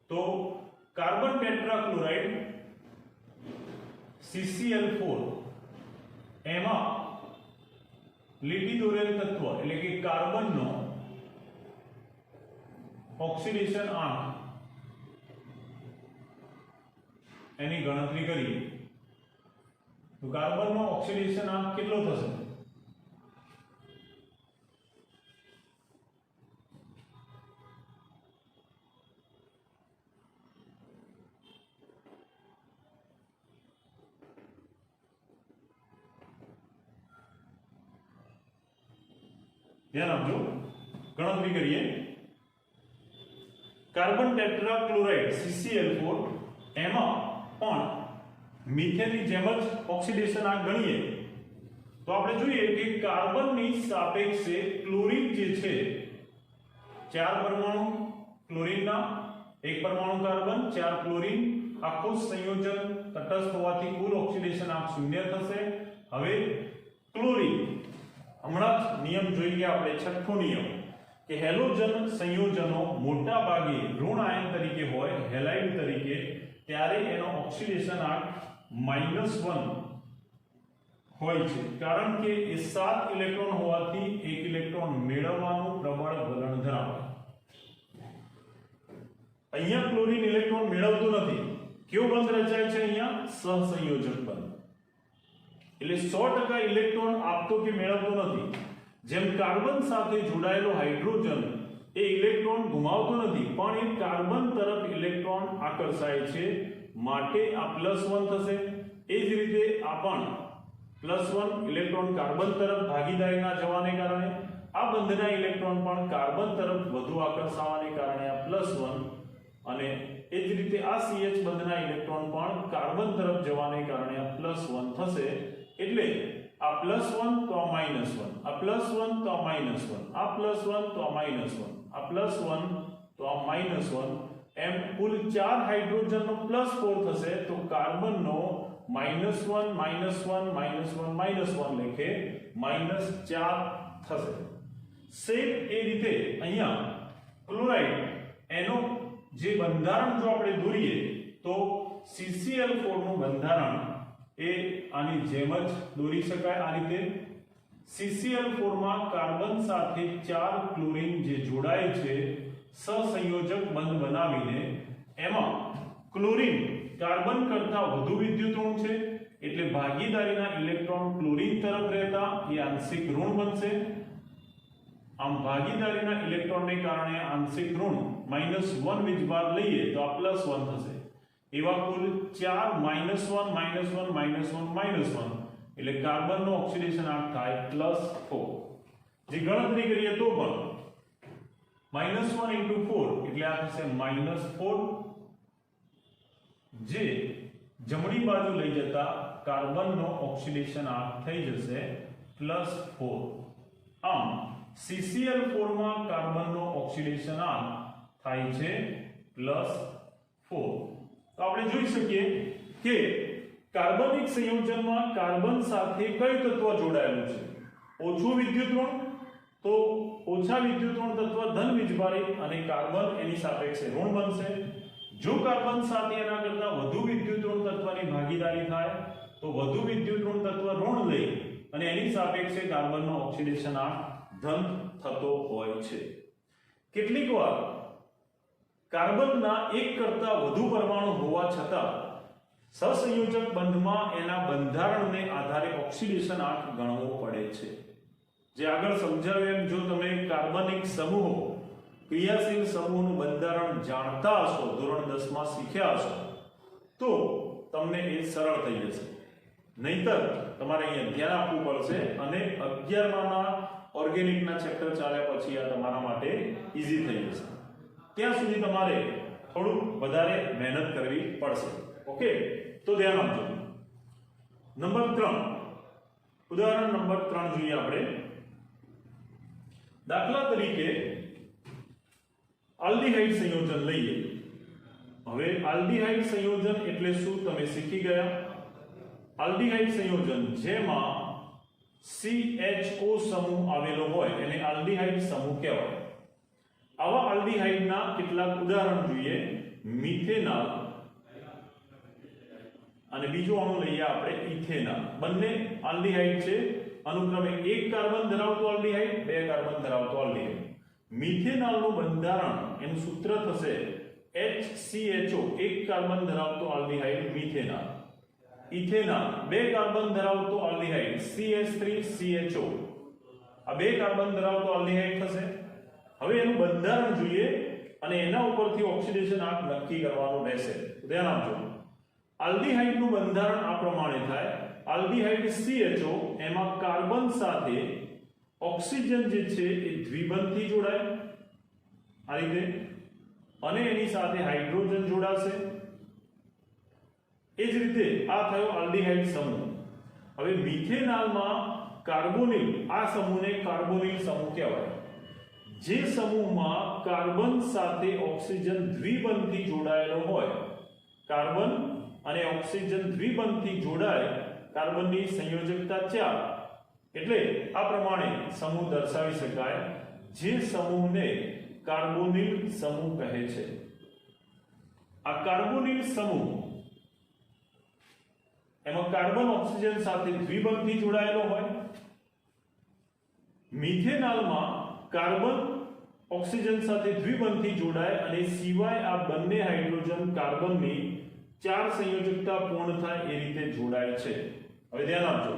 તો કાર્બન ટેટ્રાક્લોરાઇડ CCl4 એમાં લીટી દોરેલ તત્વ એટલે કે કાર્બનનો ઓક્સિડેશન આંક એની ગણતરી કરીએ તો કાર્બનનો ઓક્સિડેશન આંક કેટલો થશે? ધ્યાન આપજો, ગણતરી કરીએ. કાર્બન ટેટ્રાક્લોરાઇડ CCl4 એમાં પણ મિથેનની જેમ જ ઓક્સિડેશન આંક ગણીએ તો આપણે જોઈએ કે કાર્બનની સાપેક્ષે ક્લોરીન જે છે 4 પરમાણુ ક્લોરીનના, 1 પરમાણુ કાર્બન, 4 ક્લોરીન, આખું સંયોજન તટસ્થ હોવાથી કુલ ઓક્સિડેશન આંક 0 થશે. હવે ક્લોરીન હમણાં જ નિયમ જોઈ ગયા આપણે, છઠ્ઠો નિયમ કે હેલોજન સંયોજનો મોટા ભાગે ઋણ આયન તરીકે હોય હેલાઇડ તરીકે, ત્યારે એનો ઓક્સિડેશન આંક -1 હોય છે. કારણ કે એ 7 ઇલેક્ટ્રોન હોવાથી 1 ઇલેક્ટ્રોન મેળવવાનું પ્રબળ વલણ ધરાવે. અહીંયા ક્લોરીન ઇલેક્ટ્રોન મેળવતું નથી. કેવો બંધ રચાય છે? અહીંયા સહસંયોજક બંધ. એટલે 100% ઇલેક્ટ્રોન આપતો કે મેળવતો નથી. જેમ કાર્બન સાથે જોડાયેલો હાઇડ્રોજન એ ઇલેક્ટ્રોન ગુમાવતો નથી પણ એ કાર્બન તરફ ઇલેક્ટ્રોન આકર્ષાય છે, માટે આ +1 થશે. એ જ રીતે આ પણ +1 ઇલેક્ટ્રોન કાર્બન તરફ ભાગીદારીના જવાને કારણે, આ બંધના ઇલેક્ટ્રોન પણ કાર્બન તરફ વધુ આકર્ષાવાને કારણે આ +1, અને એ જ રીતે આ CH બંધના ઇલેક્ટ્રોન પણ કાર્બન તરફ જવાને કારણે આ +1 થશે. એટલે આ +1 તો આ -1, આ +1 તો આ -1, આ +1 તો આ -1, આ +1 તો આ -1, એમ કુલ 4 હાઇડ્રોજનનો +4 થશે. તો કાર્બનનો -1 -1 લેખે -4 થશે. સેમ એ રીતે અહીંયા ક્લોરાઇડ એનો જે બંધારણ જો આપણે દોરીએ તો CCl4 નું બંધારણ એ આની જેમ જ દોરી શકાય. આ રીતે CCl4 માં કાર્બન સાથે 4 ક્લોરીન જે જોડાય છે સહસંયોજક બંધ બનાવીને, એમાં ક્લોરીન કાર્બન કરતા વધુ વિદ્યુતઋણ છે એટલે ભાગીદારીના ઇલેક્ટ્રોન ક્લોરીન તરફ રહેતા એ આંશિક ઋણ બનશે. આમ ભાગીદારીના ઇલેક્ટ્રોનને કારણે આંશિક ઋણ -1 વીજભાર લઈએ તો આ +1 થશે. એવા કુલ 4 -1 એટલે કાર્બનનો ઓક્સિડેશન આંક થાય +4. જે ગણતરી કરીએ તો પણ -1 * 4 એટલે આ થશે -4, જે જમણી બાજુ લઈ જતા કાર્બનનો ઓક્સિડેશન આંક થઈ જશે +4. આમ CCl4 માં કાર્બનનો ઓક્સિડેશન આંક થાય છે +4. તો આપણે જોઈ શકીએ કે કાર્બનિક સંયોજનમાં કાર્બન સાથે કયું તત્વ જોડાયેલું છે? ઓછું વિદ્યુતઋણ, તો ઓછા વિદ્યુતઋણ તત્વ ધન વીજભારિત અને કાર્બન એની સાપેક્ષે ઋણ બનશે. જો કાર્બન સાથે એના કરતા વધુ વિદ્યુતઋણ તત્વની ભાગીદારી થાય તો વધુ વિદ્યુતઋણ તત્વ ઋણ લઈ અને એની સાપેક્ષે કાર્બનનો ઓક્સિડેશન આંક ધન થતો હોય છે. કેટલીકવાર કાર્બનના એક કરતા વધુ પરમાણુ હોવા છતાં સહસંયોજક બંધમાં એના બંધારણને આધારે ઓક્સિડેશન આંક ગણવો પડે છે. જે આગળ સમજાવ્યું એમ જો તમે કાર્બનિક સમૂહો ક્રિયાશીલ સમૂહનું બંધારણ જાણતા હશો, ધોરણ 10 માં શીખ્યા હશો, તો તમને એ સરળ થઈ જશે. નહીતર તમારે અહીંયા ધ્યાન આપવું પડશે અને 11માના ઓર્ગેનિકના ચેપ્ટર ચાલ્યા પછી આ તમારા માટે ઈઝી થઈ જશે. ત્યાં સુધી તમારે થોડું વધારે મહેનત કરવી પડશે. ઓકે, તો ધ્યાન આપજો. નંબર 3, ઉદાહરણ નંબર 3 જોઈએ આપણે. દાખલા તરીકે આલ્ડીહાઇડ સંયોજન લઈએ. હવે આલ્ડીહાઇડ સંયોજન એટલે શું તમે શીખી ગયા. આલ્ડીહાઇડ સંયોજન જેમાં CHO સમૂહ આવેલો હોય એને આલ્ડીહાઇડ સમૂહ કહેવાય. આવા આલ્ડીહાઇડના કેટલાક ઉદાહરણ જોઈએ. મિથેનોલ અને બીજો અણુ લઈએ આપણે ઇથેનોલ. બંને આલ્ડીહાઇડ છે, અનુક્રમે એક કાર્બન ધરાવતો આલ્ડીહાઇડ, બે કાર્બન ધરાવતો આલ્ડીહાઇડ. મિથેનોલનું બંધારણ એનું સૂત્ર થશે HCHO, એક કાર્બન ધરાવતો આલ્ડીહાઇડ મિથેનોલ. ઇથેનોલ બે કાર્બન ધરાવતો આલ્ડીહાઇડ CH3CHO, આ બે કાર્બન ધરાવતો આલ્ડીહાઇડ થશે. હવે એનું બંધારણ જોઈએ અને એના ઉપરથી ઓક્સિડેશન આંક નક્કી કરવાનું રહેશે. ધ્યાન આપજો. આલ્ડીહાઇડનું બંધારણ આ પ્રમાણે થાય. આલ્ડીહાઇડ CHO એમાં કાર્બન સાથે ઓક્સિજન જે છે એ દ્વિબંધથી જોડાય આ રીતે, અને એની સાથે હાઇડ્રોજન જોડાશે. એ જ રીતે આ થયો આલ્ડીહાઇડ સમૂહ. હવે મિથેનોલમાં કાર્બોનિલ, આ સમૂહને કાર્બોનિલ સમૂહ કહેવાય. જે સમૂહમાં કાર્બન સાથે ઓક્સિજન દ્વિબંધથી જોડાયેલો હોય, કાર્બન અને ઓક્સિજન દ્વિબંધથી જોડાય, કાર્બનની સંયોજકતા 4, એટલે આ પ્રમાણે સમૂહ દર્શાવી શકાય. જે સમૂહને કાર્બોનિલ સમૂહ કહે છે. આ કાર્બોનિલ સમૂહ એમાં કાર્બન ઓક્સિજન સાથે દ્વિબંધથી જોડાયેલો હોય. મિથેનોલમાં કાર્બન ઓક્સિજન સાથે દ્વિબંધથી જોડાય અને સિવાય આ બંને હાઇડ્રોજન કાર્બનની 4 સંયોજકતા પૂર્ણ થાય એ રીતે જોડાય છે. હવે ધ્યાન આપજો.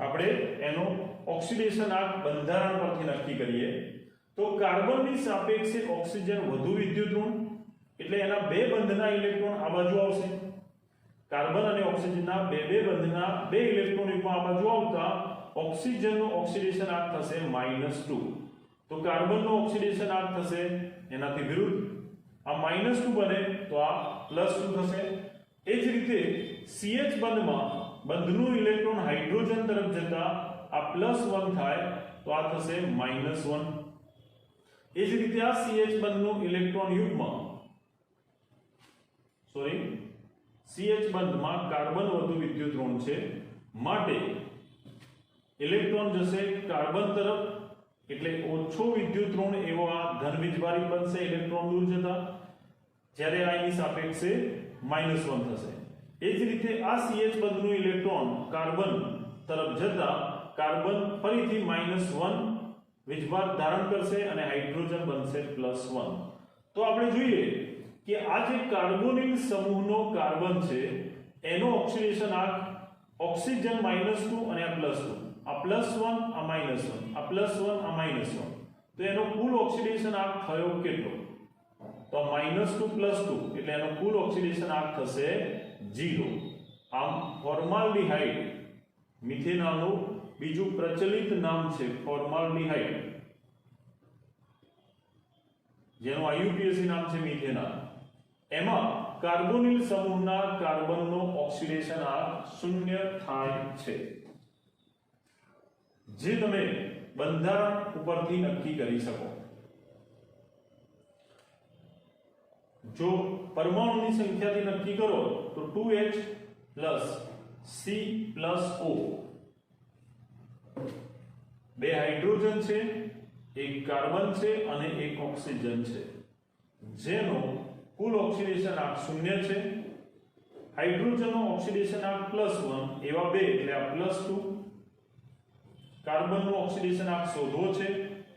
આપણે એનો ઓક્સિડેશન આંક બંધારણ પરથી નક્કી કરીએ તો કાર્બનની સાપેક્ષે ઓક્સિજન વધુ વિદ્યુત ઋણ, એટલે એના બે બંધના ઇલેક્ટ્રોન આ બાજુ આવશે. કાર્બન અને ઓક્સિજનના બે બંધના બે ઇલેક્ટ્રોન આ બાજુ આવતા ઓક્સિજનનો ઓક્સિડેશન આંક થશે -2. તો કાર્બનનો ઓક્સિડેશન આંક થશે એનાથી વિરુદ્ધ. આ -2 બને તો આ +2 થશે. એ જ રીતે CH બંધમાં બંધનું ઇલેક્ટ્રોન હાઇડ્રોજન તરફ જતા આ +1 થાય તો આ થશે -1. એ જ રીતે આ CH બંધનું ઇલેક્ટ્રોન યુગ્મ CH બંધમાં કાર્બન વધુ વિદ્યુત ઋણ છે, માટે ઇલેક્ટ્રોન જશે કાર્બન તરફ, એટલે ઓછો વિદ્યુત ઋણ એવો આ ધન વીજભારિત બનશે ઇલેક્ટ્રોન દૂર જતા, જ્યારે આ એની સાપેક્ષે -1 થશે. એ જ રીતે આ CH બંધનું ઇલેક્ટ્રોન કાર્બન તરફ જતા કાર્બન ફરીથી -1 વીજભાર ધારણ કરશે અને હાઇડ્રોજન બનશે +1. તો આપણે જોઈએ કે આ જે કાર્બોનિલ સમૂહનો કાર્બન છે એનો ઓક્સિડેશન આંક ઓક્સિજન -2 અને આ +2, આ +1 આ -1, આ +1 આ -1, તો એનો કુલ ઓક્સિડેશન આંક થયો કેટલો? તો -2 +2 એટલે એનો કુલ ઓક્સિડેશન આંક થશે 0. આમ ફોર્માલ્ડિહાઇડ, મિથેનોલનું બીજું પ્રચલિત નામ છે ફોર્માલ્ડિહાઇડ, જેનું IUPAC નામ છે મિથેનોલ. એમાં કાર્બોનિલ સમૂહના કાર્બનનો ઓક્સિડેશન આંક 0 થાય છે, જે તમે બંધારણ ઉપરથી નક્કી કરી શકો. જો પરમાણુની સંખ્યાથી નક્કી કરો તો 2H + C + O, બે હાઇડ્રોજન છે, એક કાર્બન છે અને એક ઓક્સિજન છે, જેનો કુલ ઓક્સિડેશન આંક 0 છે. હાઇડ્રોજનનો ઓક્સિડેશન આંક +1, એવા બે એટલે આ +2, કાર્બનનો ઓક્સિડેશન આંક શોધવો છે.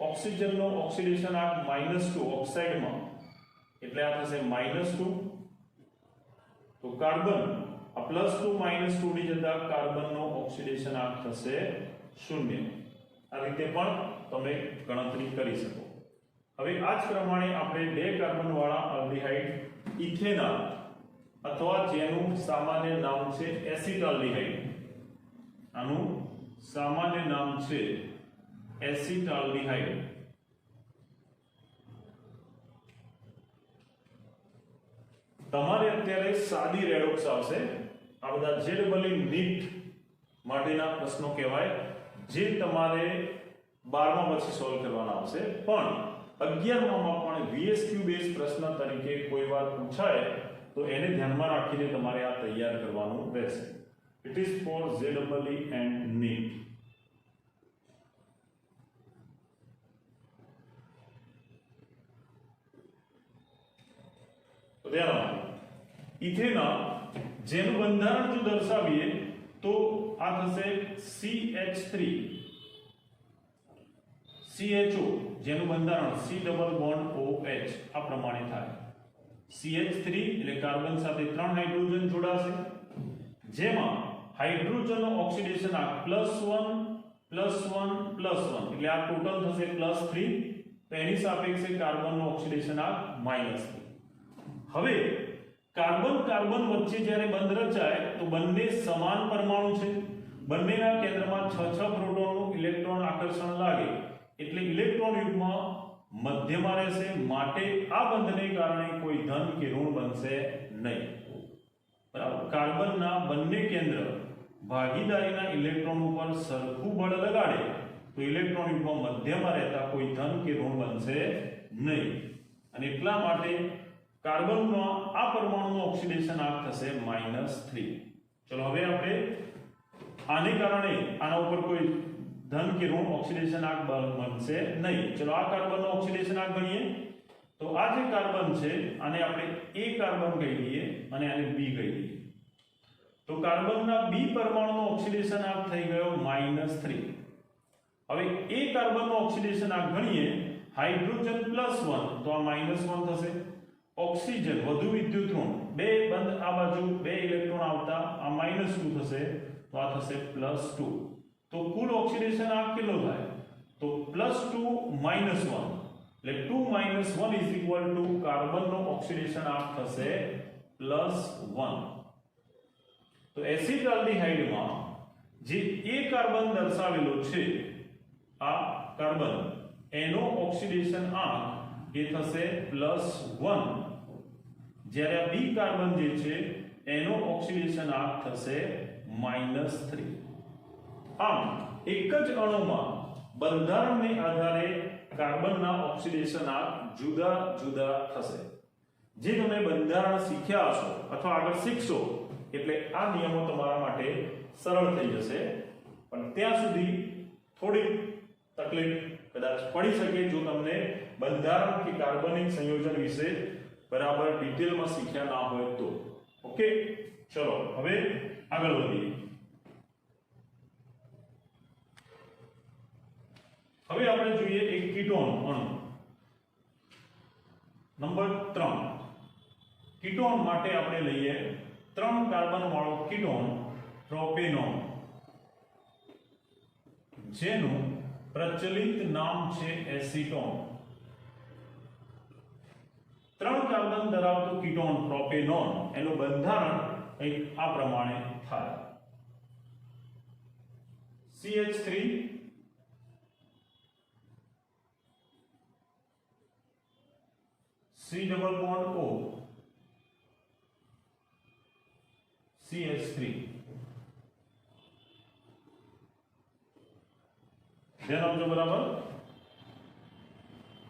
ઓક્સિજનનો ઓક્સિડેશન આંક -2 ઓક્સાઇડમાં એટલે આ થશે -2. તો કાર્બન આ +2 -2 ની જગ્યા કાર્બનનો ઓક્સિડેશન આંક થશે 0. આ રીતે પણ તમે ગણતરી કરી શકો. હવે આ જ પ્રમાણે આપણે 2 કાર્બન વાળા આલ્ડીહાઇડ ઇથેનોલ અથવા જેનું સામાન્ય નામ છે એસિટાલ્ડીહાઇડ, આનું સામાન્ય નામ છે એસિટાલ્ડીહાઇડ. તમારે અત્યારે સાદી રેડોક્સ આવશે. આ બધા JEE નીટ માટેના પ્રશ્નો કહેવાય જે તમારે 12મા પછી સોલ્વ કરવાના આવશે. પણ 11મામાં પણ VSQ બેઝ પ્રશ્ન તરીકે કોઈ વાર પૂછાય તો એને ધ્યાનમાં રાખીને તમારે આ તૈયાર કરવાનું રહેશે. It is for JEE and NEET. તો ધ્યાન ઇથેનોલ જેનું બંધારણ જો દર્શાવીએ તો આ થશે CH3 CHO જેનું બંધારણ C ડબલ બોન્ડ OH આ પ્રમાણે થાય. CH3 એટલે કાર્બન સાથે 3 હાઇડ્રોજન જોડાશે, જેમાં હાઇડ્રોજનનો ઓક્સિડેશન આંક +1 +1 +1 એટલે આ ટોટલ થશે +3. તો એની સાપેક્ષે કાર્બનનો ઓક્સિડેશન આંક -3. હવે કાર્બન કાર્બન વચ્ચે જ્યારે બંધ રચાય તો બંને સમાન પરમાણુ છે, બંનેના કેન્દ્રમાં 6 પ્રોટોનનું ઇલેક્ટ્રોન આકર્ષણ લાગે એટલે ઇલેક્ટ્રોન યુગ્મ મધ્યમાં રહેશે. માટે આ બંધને કારણે કોઈ ધન કે ઋણ બનશે નહીં. બરાબર. કાર્બનના બંને કેન્દ્ર ભાગીદારીના ઇલેક્ટ્રોન ઉપર સરખું બળ લગાડે તો ઇલેક્ટ્રોન યુગ્મ મધ્યમાં રહેતા કોઈ ધન કે ઋણ બનશે નહીં. અને એટલા માટે કાર્બનનો આ પરમાણુનો ઓક્સિડેશન આંક થશે -3. ચલો હવે આપણે આને કારણે આના ઉપર કોઈ ધન કે ઋણ ઓક્સિડેશન આંક બનશે નહીં. ચલો આ કાર્બનનો ઓક્સિડેશન આંક ગણીએ તો આ જે કાર્બન છે આને આપણે A કાર્બન કહી દઈએ અને આને B કહી દઈએ. તો કાર્બનના B પરમાણુનો ઓક્સિડેશન આંક થઈ ગયો -3. હવે A કાર્બનનો ઓક્સિડેશન આંક ગણીએ હાઇડ્રોજન +1 તો આ -1 થશે. ઓક્સિજન વધુ વિદ્યુત ઋણ બે બંધ આ બાજુ 2 ઇલેક્ટ્રોન આવતા આ -2 થશે તો આ થશે +2. તો કુલ ઓક્સિડેશન આંક કેટલો થાય તો +2 -1 એટલે 2 - 1 કાર્બનનો ઓક્સિડેશન આંક થશે +1. તો એસિટાલ્ડીહાઇડમાં જે A કાર્બન દર્શાવેલો છે આ કાર્બન એનો ઓક્સિડેશન આંક એ થશે +1, જ્યારે આ B કાર્બન જે છે એનો ઓક્સિડેશન આંક થશે -3. આમ એક જ અણુમાં બંધારણને આધારે કાર્બનના ઓક્સિડેશન આંક જુદા જુદા થશે. જે તમે બંધારણ શીખ્યા હશો અથવા આગળ શીખશો એટલે આ નિયમો તમારા માટે સરળ થઈ જશે. પણ ત્યાં સુધી થોડી તકલીફ કદાચ પડી શકે જો તમને બંધારણ કે કાર્બનિક સંયોજન વિશે બરાબર ડિટેલમાં શીખ્યા ના હોય તો. ઓકે, ચલો હવે આગળ વધીએ. હવે આપણે જોઈએ એક કીટોન અણુ નંબર 3. કીટોન માટે આપણે લઈએ 3 કાર્બન વાળો કીટોન પ્રોપેનોન, જેનું પ્રચલિત નામ છે એસીટોન. 3 કાર્બન ધરાવતું કીટોન પ્રોપેનોન એનું બંધારણ કંઈક આ પ્રમાણે થાય. CH3 C double bond O CH3. ધ્યાન આપજો બરાબર.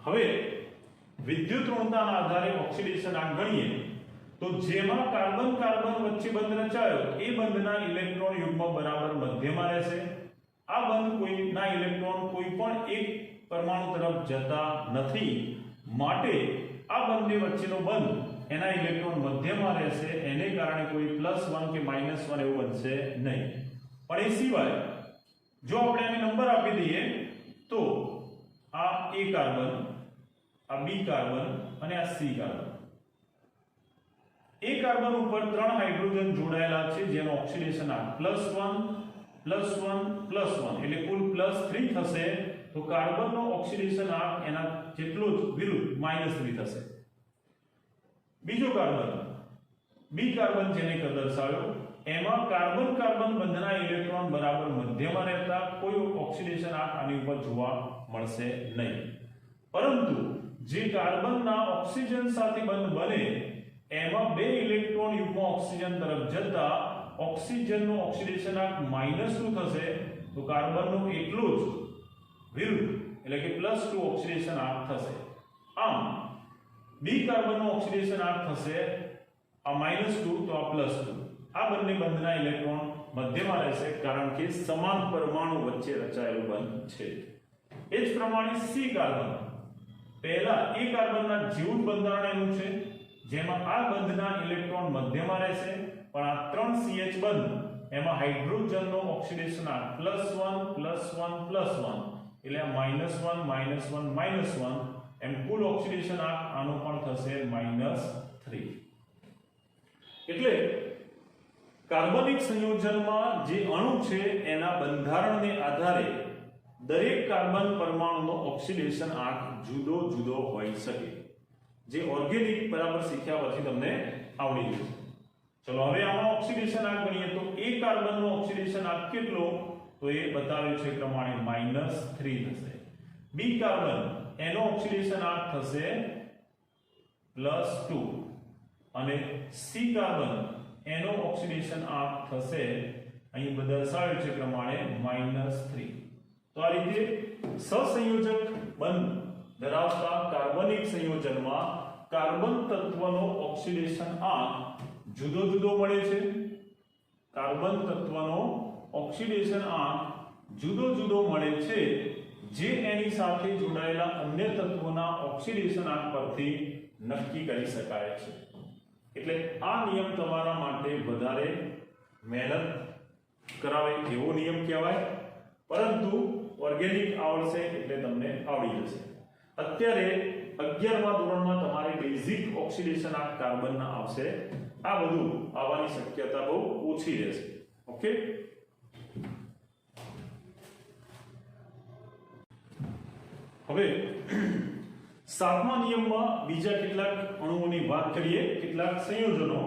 હવે વિદ્યુત ઋણતાના આધારે ઓક્સિડેશન આંક ગણીએ તો જેમાં કાર્બન કાર્બન વચ્ચે બંધ રચાયો એ બંધના ઇલેક્ટ્રોન યુગ્મ બરાબર મધ્યમાં રહેશે. આ બંધ કોઈના ઇલેક્ટ્રોન કોઈ પણ એક પરમાણુ તરફ જતા નથી, માટે આ બંને વચ્ચેનો બંધ એના ઇલેક્ટ્રોન મધ્યમાં રહેશે. એને કારણે કોઈ +1 કે -1 એવું બનશે નહીં. પણ એ સિવાય જો આપણે આને નંબર આપી દઈએ તો આ A કાર્બન, આ B કાર્બન અને આ C કાર્બન. A કાર્બન ઉપર 3 હાઇડ્રોજન જોડાયેલા છે જેનો ઓક્સિડેશન આંક +1 +1 +1 એટલે કુલ +3 થશે. તો કાર્બનનો ઓક્સિડેશન આંક એના જેટલો જ વિરુદ્ધ -3 થશે. બીજો કાર્બન B કાર્બન જેને દર્શાવ્યો એમાં કાર્બન કાર્બન બંધના ઇલેક્ટ્રોન બરાબર મધ્યમાં રહેતા કોઈ ઓક્સિડેશન આંક આની ઉપર જોવા મળશે નહીં. પરંતુ જે કાર્બનના ઓક્સિજન સાથે બંધ બને એમાં 2 ઇલેક્ટ્રોન યુગ્મ ઓક્સિજન તરફ જતા ઓક્સિજનનો ઓક્સિડેશન આંક -2 થશે. તો કાર્બનનો એટલો જ વિરુદ્ધ એટલે કે +2 ઓક્સિડેશન આંક થશે. આમ B કાર્બનનો ઓક્સિડેશન આંક થશે આ -2 તો આ +2. આ બંને બંધના ઇલેક્ટ્રોન મધ્યમાં રહેશે કારણ કે સમાન પરમાણુ વચ્ચે રચાયેલું બંધ છે. એ જ પ્રમાણે C કાર્બન પહેલા A કાર્બનના જેવું બંધારણ એનું છે જેમાં આ બંધના ઇલેક્ટ્રોન મધ્યમાં રહેશે પણ આ 3 CH બંધ એમાં હાઇડ્રોજનનો ઓક્સિડેશન આંક +1 +1 +1 એટલે -1 -1 -1 એમ કુલ ઓક્સિડેશન આંક આનો પણ થશે -3. એટલે કાર્બનિક સંયોજનમાં જે અણુ છે એના બંધારણને આધારે દરેક કાર્બન પરમાણુનો ઓક્સિડેશન આંક જુદો જુદો હોઈ શકે. જે ઓર્ગેનિક બરાબર શીખ્યા પછી તમને આવડી જશે. ચલો હવે આમાં ઓક્સિડેશન આંક ગણીએ તો A કાર્બનનો ઓક્સિડેશન આંક કેટલો તો એ બતાવ્યું છે પ્રમાણે -3 થશે. B કાર્બન એનો ઓક્સિડેશન આંક થશે +2 અને C કાર્બન એનો ઓક્સિડેશન આંક થશે અહીં દર્શાવ્યું છે પ્રમાણે -3. તો આ રીતે સહસંયોજક બંધ ધરાવતા કાર્બનિક સંયોજનમાં કાર્બન તત્વનો ઓક્સિડેશન આંક જુદો જુદો મળે છે. કાર્બન તત્વનો ઓક્સિડેશન આંક જુદો જુદો મળે છે જે એની સાથે જોડાયેલા અન્ય તત્વોના ઓક્સિડેશન આંક પરથી નક્કી કરી શકાય છે. એટલે આ નિયમ તમારા માટે વધારે મહેનત કરાવે એવો નિયમ કહેવાય પરંતુ ઓર્ગેનિક આવડશે એટલે તમને આવડી જશે. અત્યારે 11મા ધોરણમાં તમારે બેઝિક ઓક્સિડેશન આંક કાર્બનના આવશે. આ બધું આવવાની શક્યતા બહુ ઓછી રહેશે. ઓકે, હવે 7મા નિયમમાં બીજા કેટલાક અણુઓની વાત કરીએ, કેટલાક સંયોજનો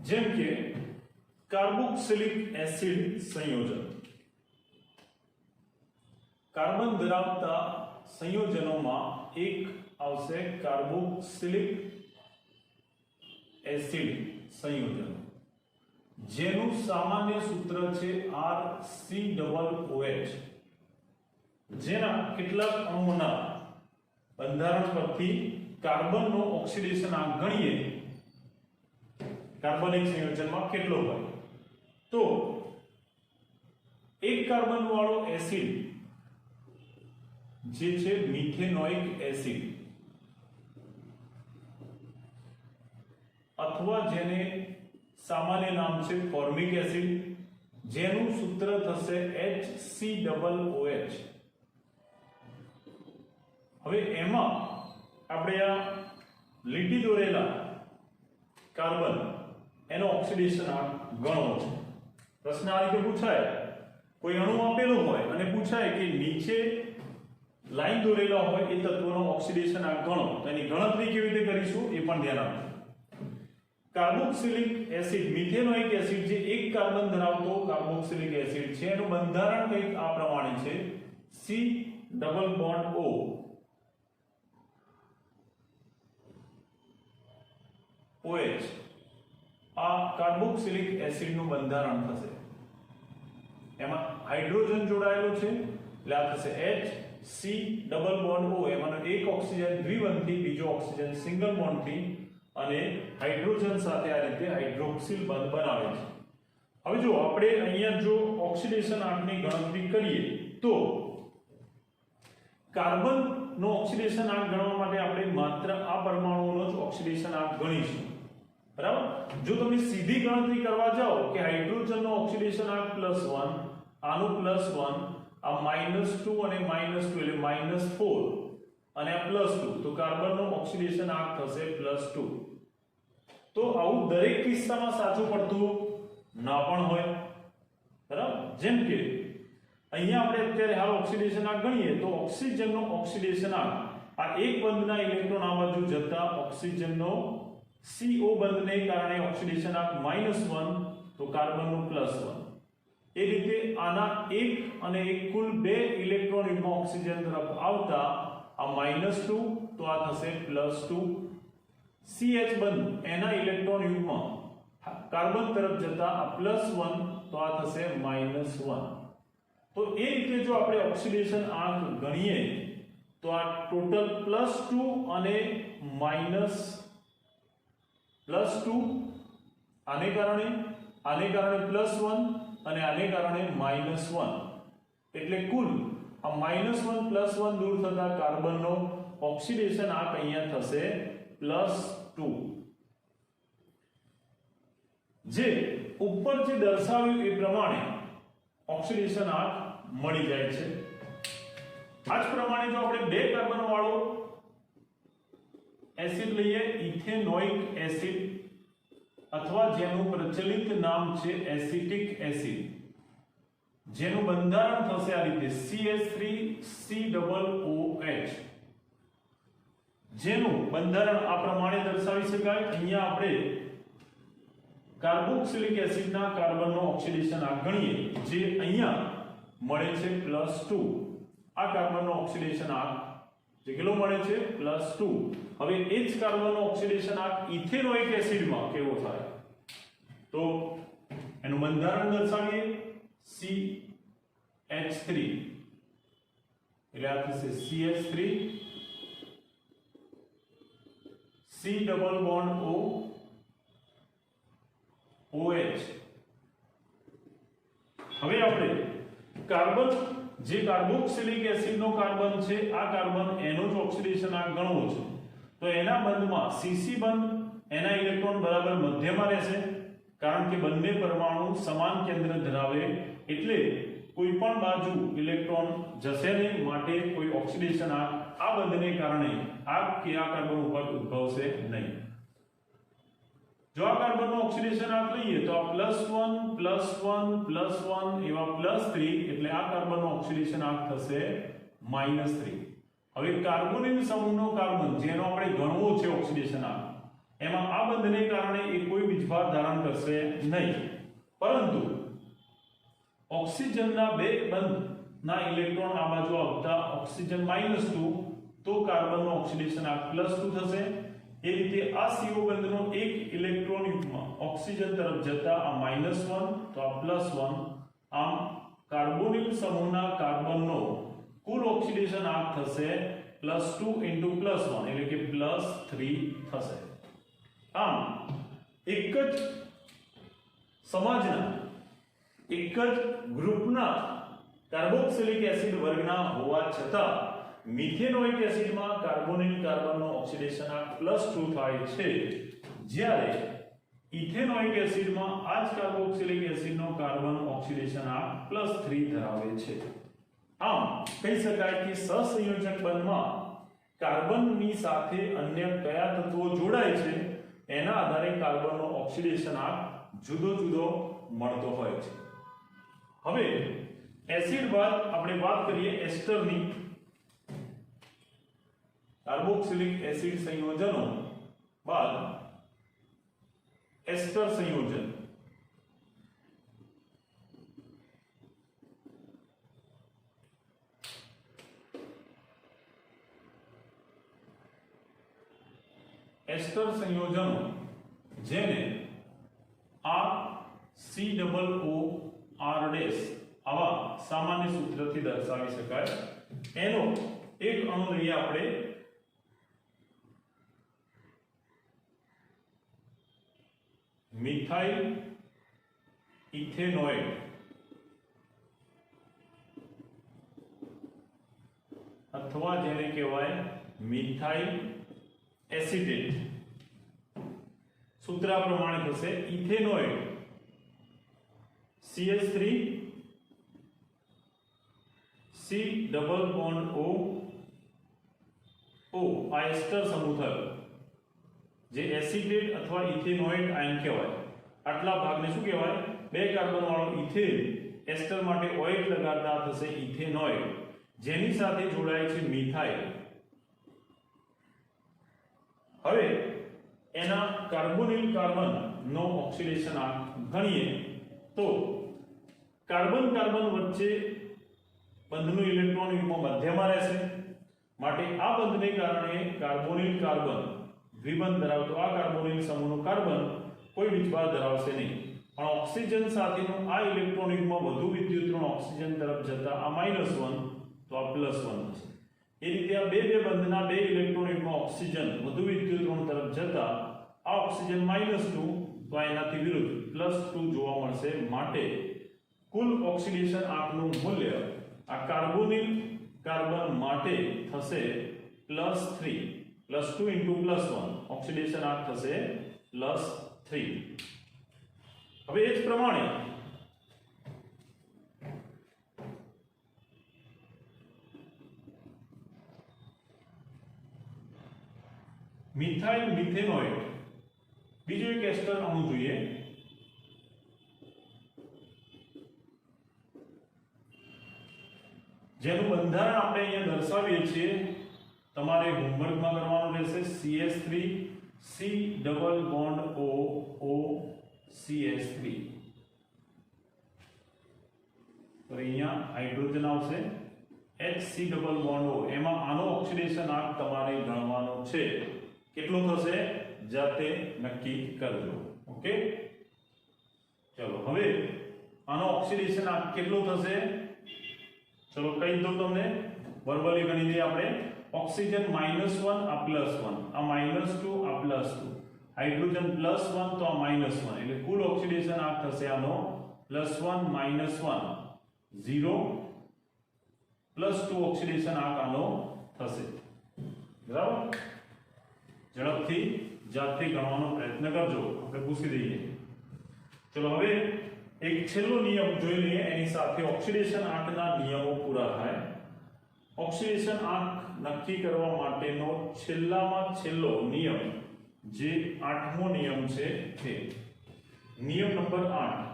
જેમ કે કાર્બોક્સિલિક એસિડ સંયોજન. કાર્બન ધરાવતા સંયોજનોમાં એક આવશે કાર્બોક્સિલિક એસિડ સંયોજન જેનું સામાન્ય સૂત્ર છે RCOOH. જેના કેટલાક અણુઓના બંધારણ પરથી કાર્બનનો ઓક્સિડેશન આંક ગણીએ કાર્બનિક સંયોજનમાં કેટલો હોય તો એક કાર્બન વાળો એસિડ જે છે મિથેનોઇક એસિડ અથવા જેને સામાન્ય નામ છે ફોર્મિક એસિડ જેનું સૂત્ર થશે HCOOH. હવે એમાં આપણે આ લીટી દોરેલા કાર્બન એનો ઓક્સિડેશન આંક ગણવો છે. પ્રશ્ન આ રીતે પૂછાય, કોઈ અણુ આપેલો હોય અને પૂછાય કે નીચે લાઈન દોરેલા હોય એ તત્વનો ઓક્સિડેશન આંક ગણો તો એની ગણતરી કેવી રીતે કરીશું એ પણ ધ્યાન આપજો. કાર્બોક્સિલિક એસિડ મિથેનોઇક એસિડ જે એક કાર્બન ધરાવતો કાર્બોક્સિલિક એસિડ છે એનું બંધારણ કંઈક આ પ્રમાણે છે C double bond O. OH આ કાર્બોક્સિલિક એસિડનું બંધારણ થશે. એમાં હાઇડ્રોજન જોડાયેલો છે એટલે આ થશે H C double bond O. એમાંનો એક ઓક્સિજન દ્વિબંધથી બીજો ઓક્સિજન સિંગલ બોન્ડથી અને હાઇડ્રોજન સાથે આ રીતે હાઇડ્રોક્સિલ બંધ બનાવે છે. હવે જો આપણે અહીંયા જો ઓક્સિડેશન આંકની ગણતરી કરીએ તો કાર્બન નો ઓક્સિડેશન આંક ગણવા માટે આપણે માત્ર આ પરમાણુઓનો જ ઓક્સિડેશન આંક ગણીશું. બરાબર, જો તમે સીધી ગણતરી કરવા જાઓ કે હાઇડ્રોજનનો ઓક્સિડેશન આંક +1 આનું +1 આ -2 અને -2 એટલે -4 અને આ +2 તો કાર્બનનો ઓક્સિડેશન આંક થશે +2 તો આવું દરેક કિસ્સામાં સાચું પડતું ના પણ હોય બરાબર જેમ કે અહીંયા આપણે અત્યારે હાલ ઓક્સિડેશન આંક ગણીએ તો ઓક્સિજનનો ઓક્સિડેશન આંક આ એક બંધના ઇલેક્ટ્રોન આ બાજુ જતા ઓક્સિજનનો CO બંધને કારણે ઓક્સિડેશન આંક -1 તો કાર્બનનો +1 એ રીતે આના એક અને એક કુલ બે ઇલેક્ટ્રોન યુગ્મ ઓક્સિજન તરફ આવતા આ -2 તો આ થશે +2 CH બંધ એના ઇલેક્ટ્રોન યુગ્મ કાર્બન તરફ જતા આ +1 તો આ થશે -1 તો એ રીતે જો આપણે ઓક્સિડેશન આંક ગણીએ તો આ ટોટલ +2 અને -2 આને કારણે +1 અને આને કારણે -1 એટલે કુલ આ -1 +1 દૂર થતા કાર્બનનો ઓક્સિડેશન આંક અહીંયા થશે +2 જે ઉપર જે દર્શાવ્યું એ પ્રમાણે ઓક્સિડેશન આંક મળી જાય છે આ જ પ્રમાણે જો આપણે બે કાર્બન વાળો એસિડ લઈએ ઇથેનોઇક એસિડ અથવા જેનું પ્રચલિત નામ છે એસિટિક એસિડ જેનું બંધારણ થશે આ રીતે CH3COOH જેનું બંધારણ આ પ્રમાણે દર્શાવી શકાય અહીંયા આપણે કાર્બોક્સિલિક એસિડના કાર્બનનો ઓક્સિડેશન આંક ગણીએ જે અહીંયા મળે છે +2 આ કાર્બનનો ઓક્સિડેશન આંક જે કેટલો મળે છે +2 હવે એ જ કાર્બનનો ઓક્સિડેશન આંક ઇથેનોઇક એસિડમાં કેવો થાય તો એનું બંધારણ દર્શાવીએ CH3 એટલે આ થશે CH3 C double bond O OH હવે આપણે કાર્બન જે કાર્બોક્સિલિક એસિડનો કાર્બન છે આ કાર્બન એનો જ ઓક્સિડેશન આંક ગણવો છે તો એના બંધમાં CC બંધ એના ઇલેક્ટ્રોન બરાબર મધ્યમાં રહેશે કારણ કે બંને પરમાણુ સમાન કેન્દ્ર ધરાવે એટલે કોઈ પણ બાજુ ઇલેક્ટ્રોન જશે નહીં માટે કોઈ ઓક્સિડેશન આંક આ બંધને કારણે આ કે આ કાર્બન ઉપર ઉદ્ભવશે નહીં જો આ કાર્બનનો ઓક્સિડેશન આંક લઈએ તો આ +1 +1 એવા +3 એટલે આ કાર્બનનો ઓક્સિડેશન આંક થશે -3 હવે કાર્બોનિલ સમૂહનો કાર્બન જેનો આપણે ગણવો છે ઓક્સિડેશન આંક એમાં આ બંધને કારણે એ કોઈ વીજભાર ધારણ કરશે નહીં પરંતુ ઓક્સિજનના બે બંધના ઇલેક્ટ્રોન આ બાજુ આવતા ઓક્સિજન -2 તો કાર્બનનો ઓક્સિડેશન આંક +2 થશે એ રીતે આ CO બંધનો એક ઇલેક્ટ્રોન યુગ્મ ઓક્સિજન તરફ જતા આ -1 તો આ +1 આમ કાર્બોનિલ સમૂહના કાર્બનનો કુલ ઓક્સિડેશન આંક થશે +2 * +1 એટલે કે +3 થશે આમ એક જ સમાજના એક જ ગ્રુપના કાર્બોક્સિલિક એસિડ વર્ગના હોવા છતાં મિથેનોઇક એસિડમાં કાર્બોનિલ કાર્બનનો ઓક્સિડેશન આંક +2 થાય છે જ્યારે ઇથેનોઇક એસિડમાં આ જ કાર્બોક્સિલિક એસિડનો કાર્બન ઓક્સિડેશન આંક +3 ધરાવે છે આમ કહી શકાય કે સહસંયોજક બંધમાં કાર્બનની સાથે અન્ય કયા તત્વો જોડાય છે એના આધારે કાર્બનનો ઓક્સિડેશન આંક જુદો જુદો મળતો હોય છે હવે એસિડ બાદ આપણે વાત કરીએ એસ્ટરની કાર્બોક્સિલિક એસિડ સંયોજનો બાદ એસ્ટર સંયોજન એસ્ટર સંયોજનો જેને COOR' આવા સામાન્ય સૂત્રથી દર્શાવી શકાય એનો એક અણુ લઈએ આપણે મિથાઇલ ઇથેનોઇડ અથવા જેને કહેવાય મિથાઇલ એસિટેટ સૂત્ર પ્રમાણે થશે ઇથેનોઇડ CH3 C double bond O O આ એસ્ટર સમૂહ થયો જે એસિટેટ અથવા ઇથેનોઇડ આયન કહેવાય. આટલા ભાગને શું કહેવાય? બે કાર્બન વાળો ઇથેન એસ્ટર માટે ઓઇલ લગાડતા થશે ઇથેનોઇડ, જેની સાથે જોડાય છે મિથાઇલ. હવે એના કાર્બોનિલ કાર્બન નો ઓક્સિડેશન આંક ગણીએ તો કાર્બન કાર્બન વચ્ચે બંધનું ઇલેક્ટ્રોન યુગ્મ મધ્યમાં રહેશે, માટે આ બંધને કારણે કાર્બોનિલ કાર્બન દ્વિબંધ ધરાવતો આ કાર્બોનિલ સમૂહનો કાર્બન કોઈ વીજભાર ધરાવશે નહીં. પણ ઓક્સિજન સાથેનું આ ઇલેક્ટ્રોન યુગ્મ વધુ વિદ્યુતઋણ ઓક્સિજન તરફ જતા આ -1 તો આ +1 થશે. એ રીતે આ બે બંધના બે ઇલેક્ટ્રોન યુગ્મ ઓક્સિજન વધુ વિદ્યુતઋણ તરફ જતા આ ઓક્સિજન -2 તો આ એનાથી વિરુદ્ધ +2 જોવા મળશે. માટે કુલ ઓક્સિડેશન આંકનું મૂલ્ય આ કાર્બોનિલ કાર્બન માટે થશે +3 +2 * +1 ઓક્સિડેશન આંક થશે +3. હવે એ જ પ્રમાણે મિથાઇલ મિથેનોઇડ બીજો એક એસ્ટર અણુ જોઈએ. જેનું બંધારણ આપણે અહીંયા દર્શાવીએ છીએ. તમારે હોમવર્કમાં કરવાનું રહેશે. CH3 C double bond O O CH3. તો અહીંયા હાઇડ્રોજન આવશે HC ડબલ બોન્ડ O. એમાં આનો ઓક્સિડેશન આંક તમારે ગણવાનો છે. કેટલો થશે જાતે નક્કી કરજો. ઓકે, ચલો હવે આનો ઓક્સિડેશન આંક કેટલો થશે ચલો કહી દઉં તમને. વર્બલી ગણી દઈએ આપણે. ઓક્સિજન -1 આ +1 આ -2 આ +2 હાઇડ્રોજન +1 તો આ -1 એટલે કુલ ઓક્સિડેશન આંક થશે આનો +1 -1 0 +2 ઓક્સિડેશન આંક આનો થશે. બરાબર, ઝડપથી જાતે ગણવાનો પ્રયત્ન કરજો, આપણે પૂછી દઈએ. ચલો હવે એક છેલ્લો નિયમ જોઈ લઈએ, એની સાથે ઓક્સિડેશન આંકના નિયમો પૂરા થાય. ઓક્સિડેશન આંક નક્કી કરવા માટેનો છેલ્લામાં છેલ્લો નિયમ જે 8મો નિયમ છે તે નિયમ નંબર 8.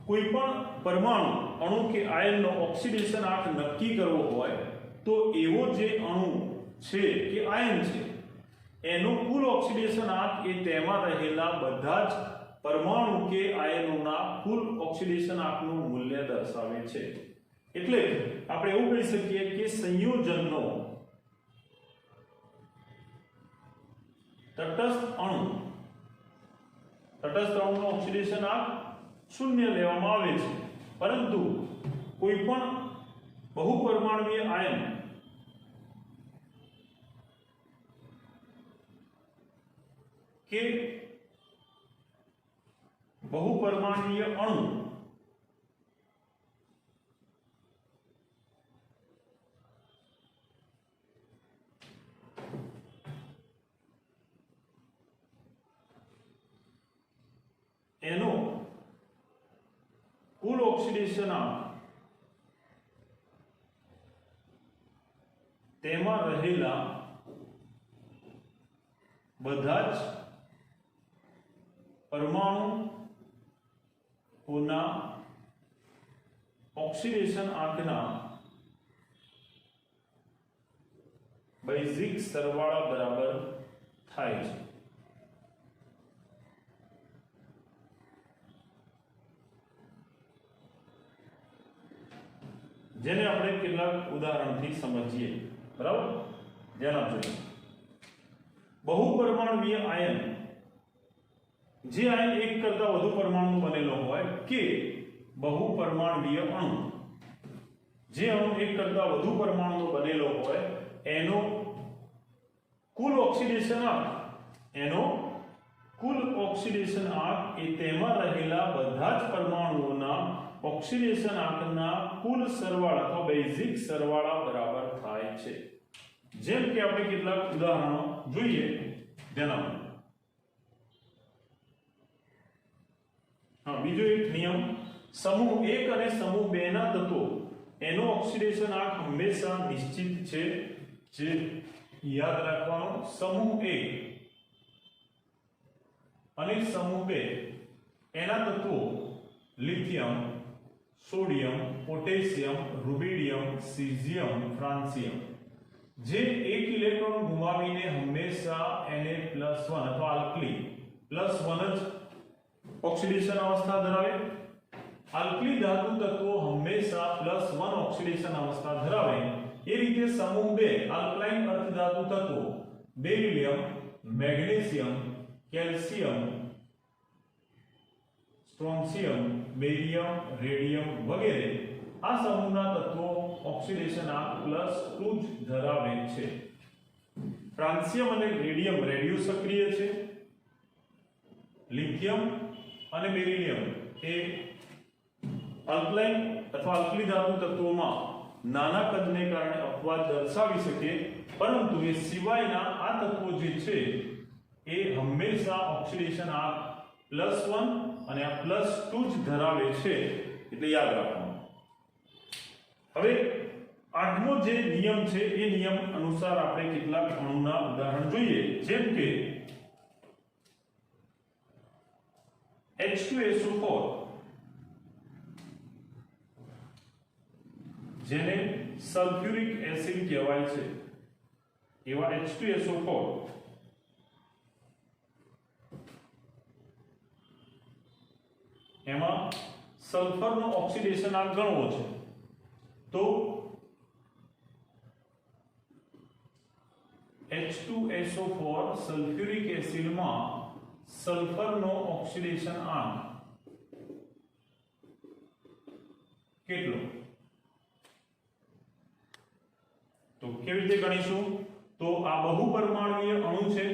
કોઈ પણ પરમાણુ અણુ કે આયનનો ઓક્સિડેશન આંક નક્કી કરવો હોય તો એવો જે અણુ છે કે આયન છે એનો કુલ ઓક્સિડેશન આંક એ તેમાં રહેલા બધા જ પરમાણુ કે આયનોના કુલ ઓક્સિડેશન આંકનું મૂલ્ય દર્શાવે છે. એટલે આપણે એવું કહી શકીએ કે સંયોજનનો તટસ્થ અણુનો ઓક્સિડેશન આંક 0 લેવામાં આવે છે, પરંતુ કોઈ પણ બહુપરમાણુય આયન કે બહુપરમાણુય અણુ એનો કુલ ઓક્સિડેશન આંક તેમાં રહેલા બધા જ પરમાણુઓના ઓક્સિડેશન આંકના બેઝિક સરવાળા બરાબર થાય છે. જેને આપણે કેટલાક ઉદાહરણથી સમજીએ. બરાબર, ધ્યાન આપજો. બહુપરમાણુય આયન જે આયન એક કરતા વધુ પરમાણુ બનેલો હોય કે બહુપરમાણુય અણુ જે અણુ એક કરતા વધુ પરમાણુ બનેલો હોય એનો કુલ ઓક્સિડેશન આંક એ તેમાં રહેલા બધા જ પરમાણુઓના ઓક્સિડેશન આંકના કુલ સરવાળા અથવા બેઝિક સરવાળા બરાબર થાય છે. જેમ કે આપણે કેટલાક ઉદાહરણો જોઈએ. ધ્યાન આપો. બીજો એક નિયમ સમૂહ 1 અને સમૂહ 2 ના તત્વો એનો ઓક્સિડેશન આંક હંમેશા નિશ્ચિત છે, જે યાદ રાખવાનું. સમૂહ 1 અને સમૂહ 2 એના તત્વો lithium, sodium, potassium, rubidium, caesium, francium, જે એક ઇલેક્ટ્રોન ગુમાવીને હંમેશા Na+1 અથવા આલ્કલી +1 જ ઓક્સિડેશન અવસ્થા ધરાવે. આલ્કલી ધાતુ તત્વો હંમેશા +1 ઓક્સિડેશન અવસ્થા ધરાવે. એ રીતે સમૂહ 2 આલ્કલાઇન અર્ધધાતુ તત્વો beryllium, magnesium, calcium, strontium, barium, radium વગેરે આ સમૂહના તત્વો ઓક્સિડેશન આંક +2 જ ધરાવે છે. ફ્રાન્સિયમ અને રેડિયમ રેડિયો સક્રિય છે. લિથિયમ અને બેરિલિયમ એ આલ્કલાઇન અથવા આલ્કલી ધાતુ તત્વોમાં નાના કદને કારણે અપવાદ દર્શાવી શકે, પરંતુ એ સિવાયના આ તત્વો જે છે એ હંમેશા ઓક્સિડેશન આંક +1 અને આ +2 જ ધરાવે છે, એટલે યાદ રાખવાનું. હવે આઠમો જે નિયમ છે એ નિયમ અનુસાર આપણે કેટલાક અણુના ઉદાહરણ જોઈએ. જેમ કે H2SO4, જેને સલ્ફ્યુરિક એસિડ કહેવાય છે, એવા H2SO4 એમાં સલ્ફરનો ઓક્સિડેશન આંક ગણવો છે. તો H2SO4 સલ્ફ્યુરિક એસિડમાં સલ્ફરનો ઓક્સિડેશન આંક કેટલો? તો કેવી રીતે ગણીશું? તો આ બહુપરમાણુય અણુ છે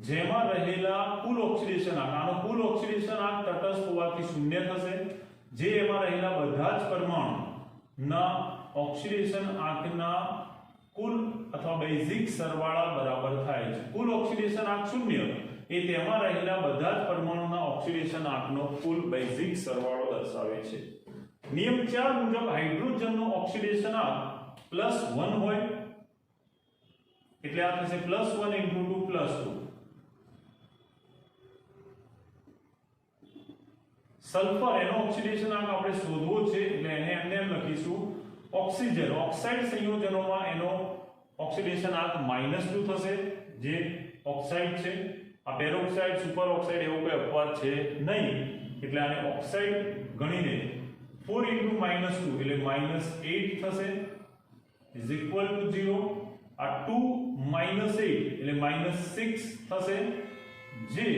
જેમાં રહેલા કુલ ઓક્સિડેશન આંક, આનો કુલ ઓક્સિડેશન આંક તટસ્થ હોવાથી 0 થશે, જે એમાં રહેલા બધા જ પરમાણુના ઓક્સિડેશન આંકના કુલ અથવા બેઝિક સરવાળા બરાબર થાય છે. કુલ ઓક્સિડેશન આંક 0 એ તેમાં રહેલા બધા જ પરમાણુના ઓક્સિડેશન આંકનો કુલ બેઝિક સરવાળો દર્શાવે છે. નિયમ 4 મુજબ હાઇડ્રોજનનો ઓક્સિડેશન આંક +1 હોય, એટલે આ થશે +1 * 2 + 2. સલ્ફર એનો ઓક્સિડેશન આંક આપણે શોધવો છે, એટલે એને એમને એમ લખીશું. ઓક્સિજન ઓક્સાઇડ સંયોજનોમાં એનો ઓક્સિડેશન આંક -2 થશે, જે ઓક્સાઇડ છે. આ પેરોક્સાઇડ, સુપર ઓક્સાઇડ એવો કોઈ અપવાદ છે નહીં, એટલે આને ઓક્સાઇડ ગણીને 4 * -2 એટલે -8 થશે, = 0. આ 2 - 8 એટલે -6 થશે, જે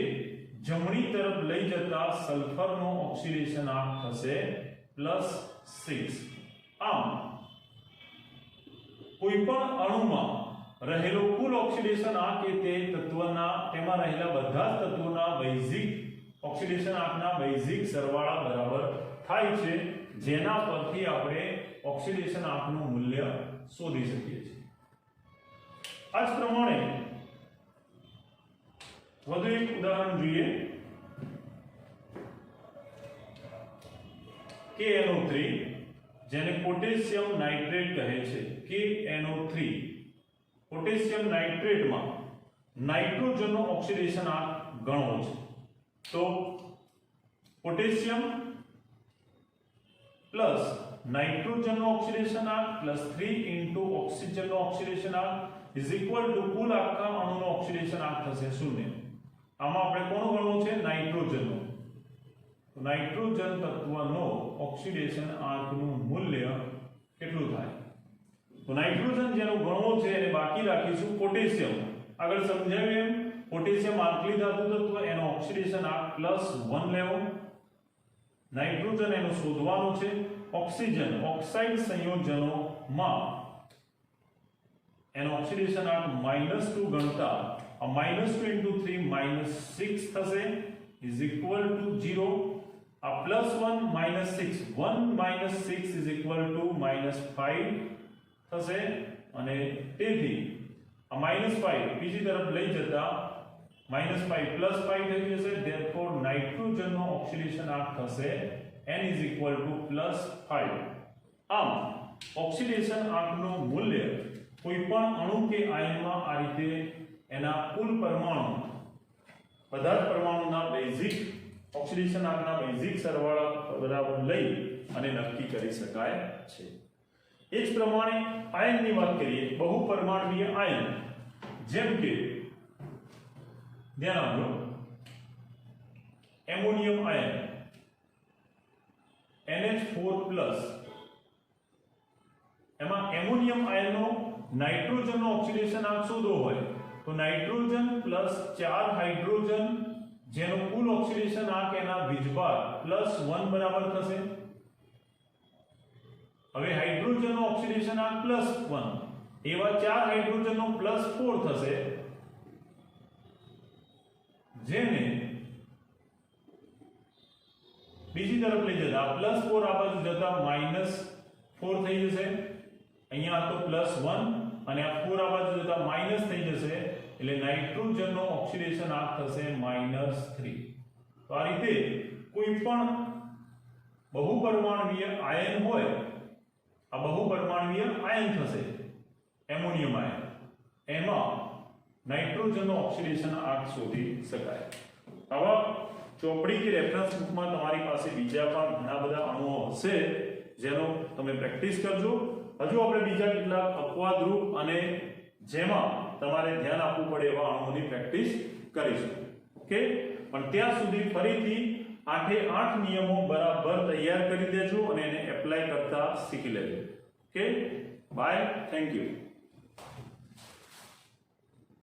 જમણી તરફ લઈ જતા સલ્ફરનો ઓક્સિડેશન આંક થશે +6. આમ કોઈ પણ અણુમાં રહેલો કુલ ઓક્સિડેશન આંક એ તે તત્વના, તેમાં રહેલા બધા જ તત્વોના બેઝિક ઓક્સિડેશન આંકના બેઝિક સરવાળા બરાબર થાય છે, જેના પરથી આપણે ઓક્સિડેશન આંકનું મૂલ્ય શોધી શકીએ છીએ. આ જ પ્રમાણે વધુ એક ઉદાહરણ જોઈએ. KNO3, જેને પોટેશિયમ નાઇટ્રેટ કહે છે, KNO3 પોટેશિયમ નાઇટ્રેટમાં નાઇટ્રોજનનો ઓક્સિડેશન આંક ગણવો છે. તો પોટેશિયમ પ્લસ નાઇટ્રોજનનો ઓક્સિડેશન આંક +3 * ઓક્સિજનનો ઓક્સિડેશન આંક = કુલ આખા અણુનો ઓક્સિડેશન આંક થશે 0. આમાં આપણે કોનો ગણવો છે? નાઇટ્રોજનનો. તો નાઇટ્રોજન તત્વનો ઓક્સિડેશન આંકનું મૂલ્ય કેટલું થાય? તો નાઇટ્રોજન જેનો ગણવો છે એને બાકી રાખીશું. પોટેશિયમ આગળ સમજાવ્યું એમ, પોટેશિયમ આલ્કલી ધાતુ તત્વ, એનો ઓક્સિડેશન આંક +1 લેવો. નાઇટ્રોજન એનો શોધવાનો છે. ઓક્સિજન ઓક્સાઇડ સંયોજનોમાં એનો ઓક્સિડેશન આંક -2 ગણતા આ -2 * 3 -6 થશે, = 0. આ +1 - 6 1 - 6 = -5 થશે, અને તેથી આ -5 બીજી તરફ લઈ જતા -5 + 5 થઈ જશે. ધેરફોર નાઇટ્રોજનનો ઓક્સિડેશન આંક થશે n is equal to +5. આમ ઓક્સિડેશન આંકનું મૂલ્ય કોઈપણ અણુ કે આયનમાં આ રીતે એના કુલ પરમાણુ બધા જ પરમાણુના બેઝિક ઓક્સિડેશન આંકના બેઝિક સરવાળા બરાબર લઈ અને નક્કી કરી શકાય છે. એ જ પ્રમાણે આયનની વાત કરીએ, બહુપરમાણુય આયન જેમ કે ધ્યાન આપજો એમોનિયમ આયન NH4+, એમાં એમોનિયમ આયનનો નાઇટ્રોજનનો ઓક્સિડેશન આંક શોધવો હોય તો નાઇટ્રોજન પ્લસ 4 હાઇડ્રોજન જેનો કુલ ઓક્સિડેશન આંક એના વીજભાર +1 બરાબર થશે. હવે હાઇડ્રોજનનો ઓક્સિડેશન આંક +1 એવા 4 હાઇડ્રોજનનો +4 થશે, જેને બીજી તરફ લઈ જતા +4 આ બાજુ જતા -4 થઈ જશે. અહીંયા તો +1 અને આ 4 આ બાજુ જતા માઈનસ થઈ જશે, એટલે નાઇટ્રોજનનો ઓક્સિડેશન આંક થશે -3. તો આ રીતે કોઈ પણ બહુપરમાણુય આયન હોય, આ બહુપરમાણુય આયન થશે એમોનિયમ આયન, એમાં નાઇટ્રોજનનો ઓક્સિડેશન આંક શોધી શકાય. આવા ચોપડી કે રેફરન્સ બુકમાં તમારી પાસે બીજા પણ ઘણા બધા અણુઓ હશે જેનો તમે પ્રેક્ટિસ કરજો. હજુ આપણે બીજા કેટલાક અપવાદરૂપ અને જેમાં તમારે ધ્યાન આપવું પડે એવા અણુઓની પ્રેક્ટિસ કરીશું. ઓકે, પણ ત્યાં સુધી ફરીથી 8 નિયમો બરાબર તૈયાર કરી દેજો અને એને એપ્લાય કરતા શીખી લેજો. Okay, bye, thank you.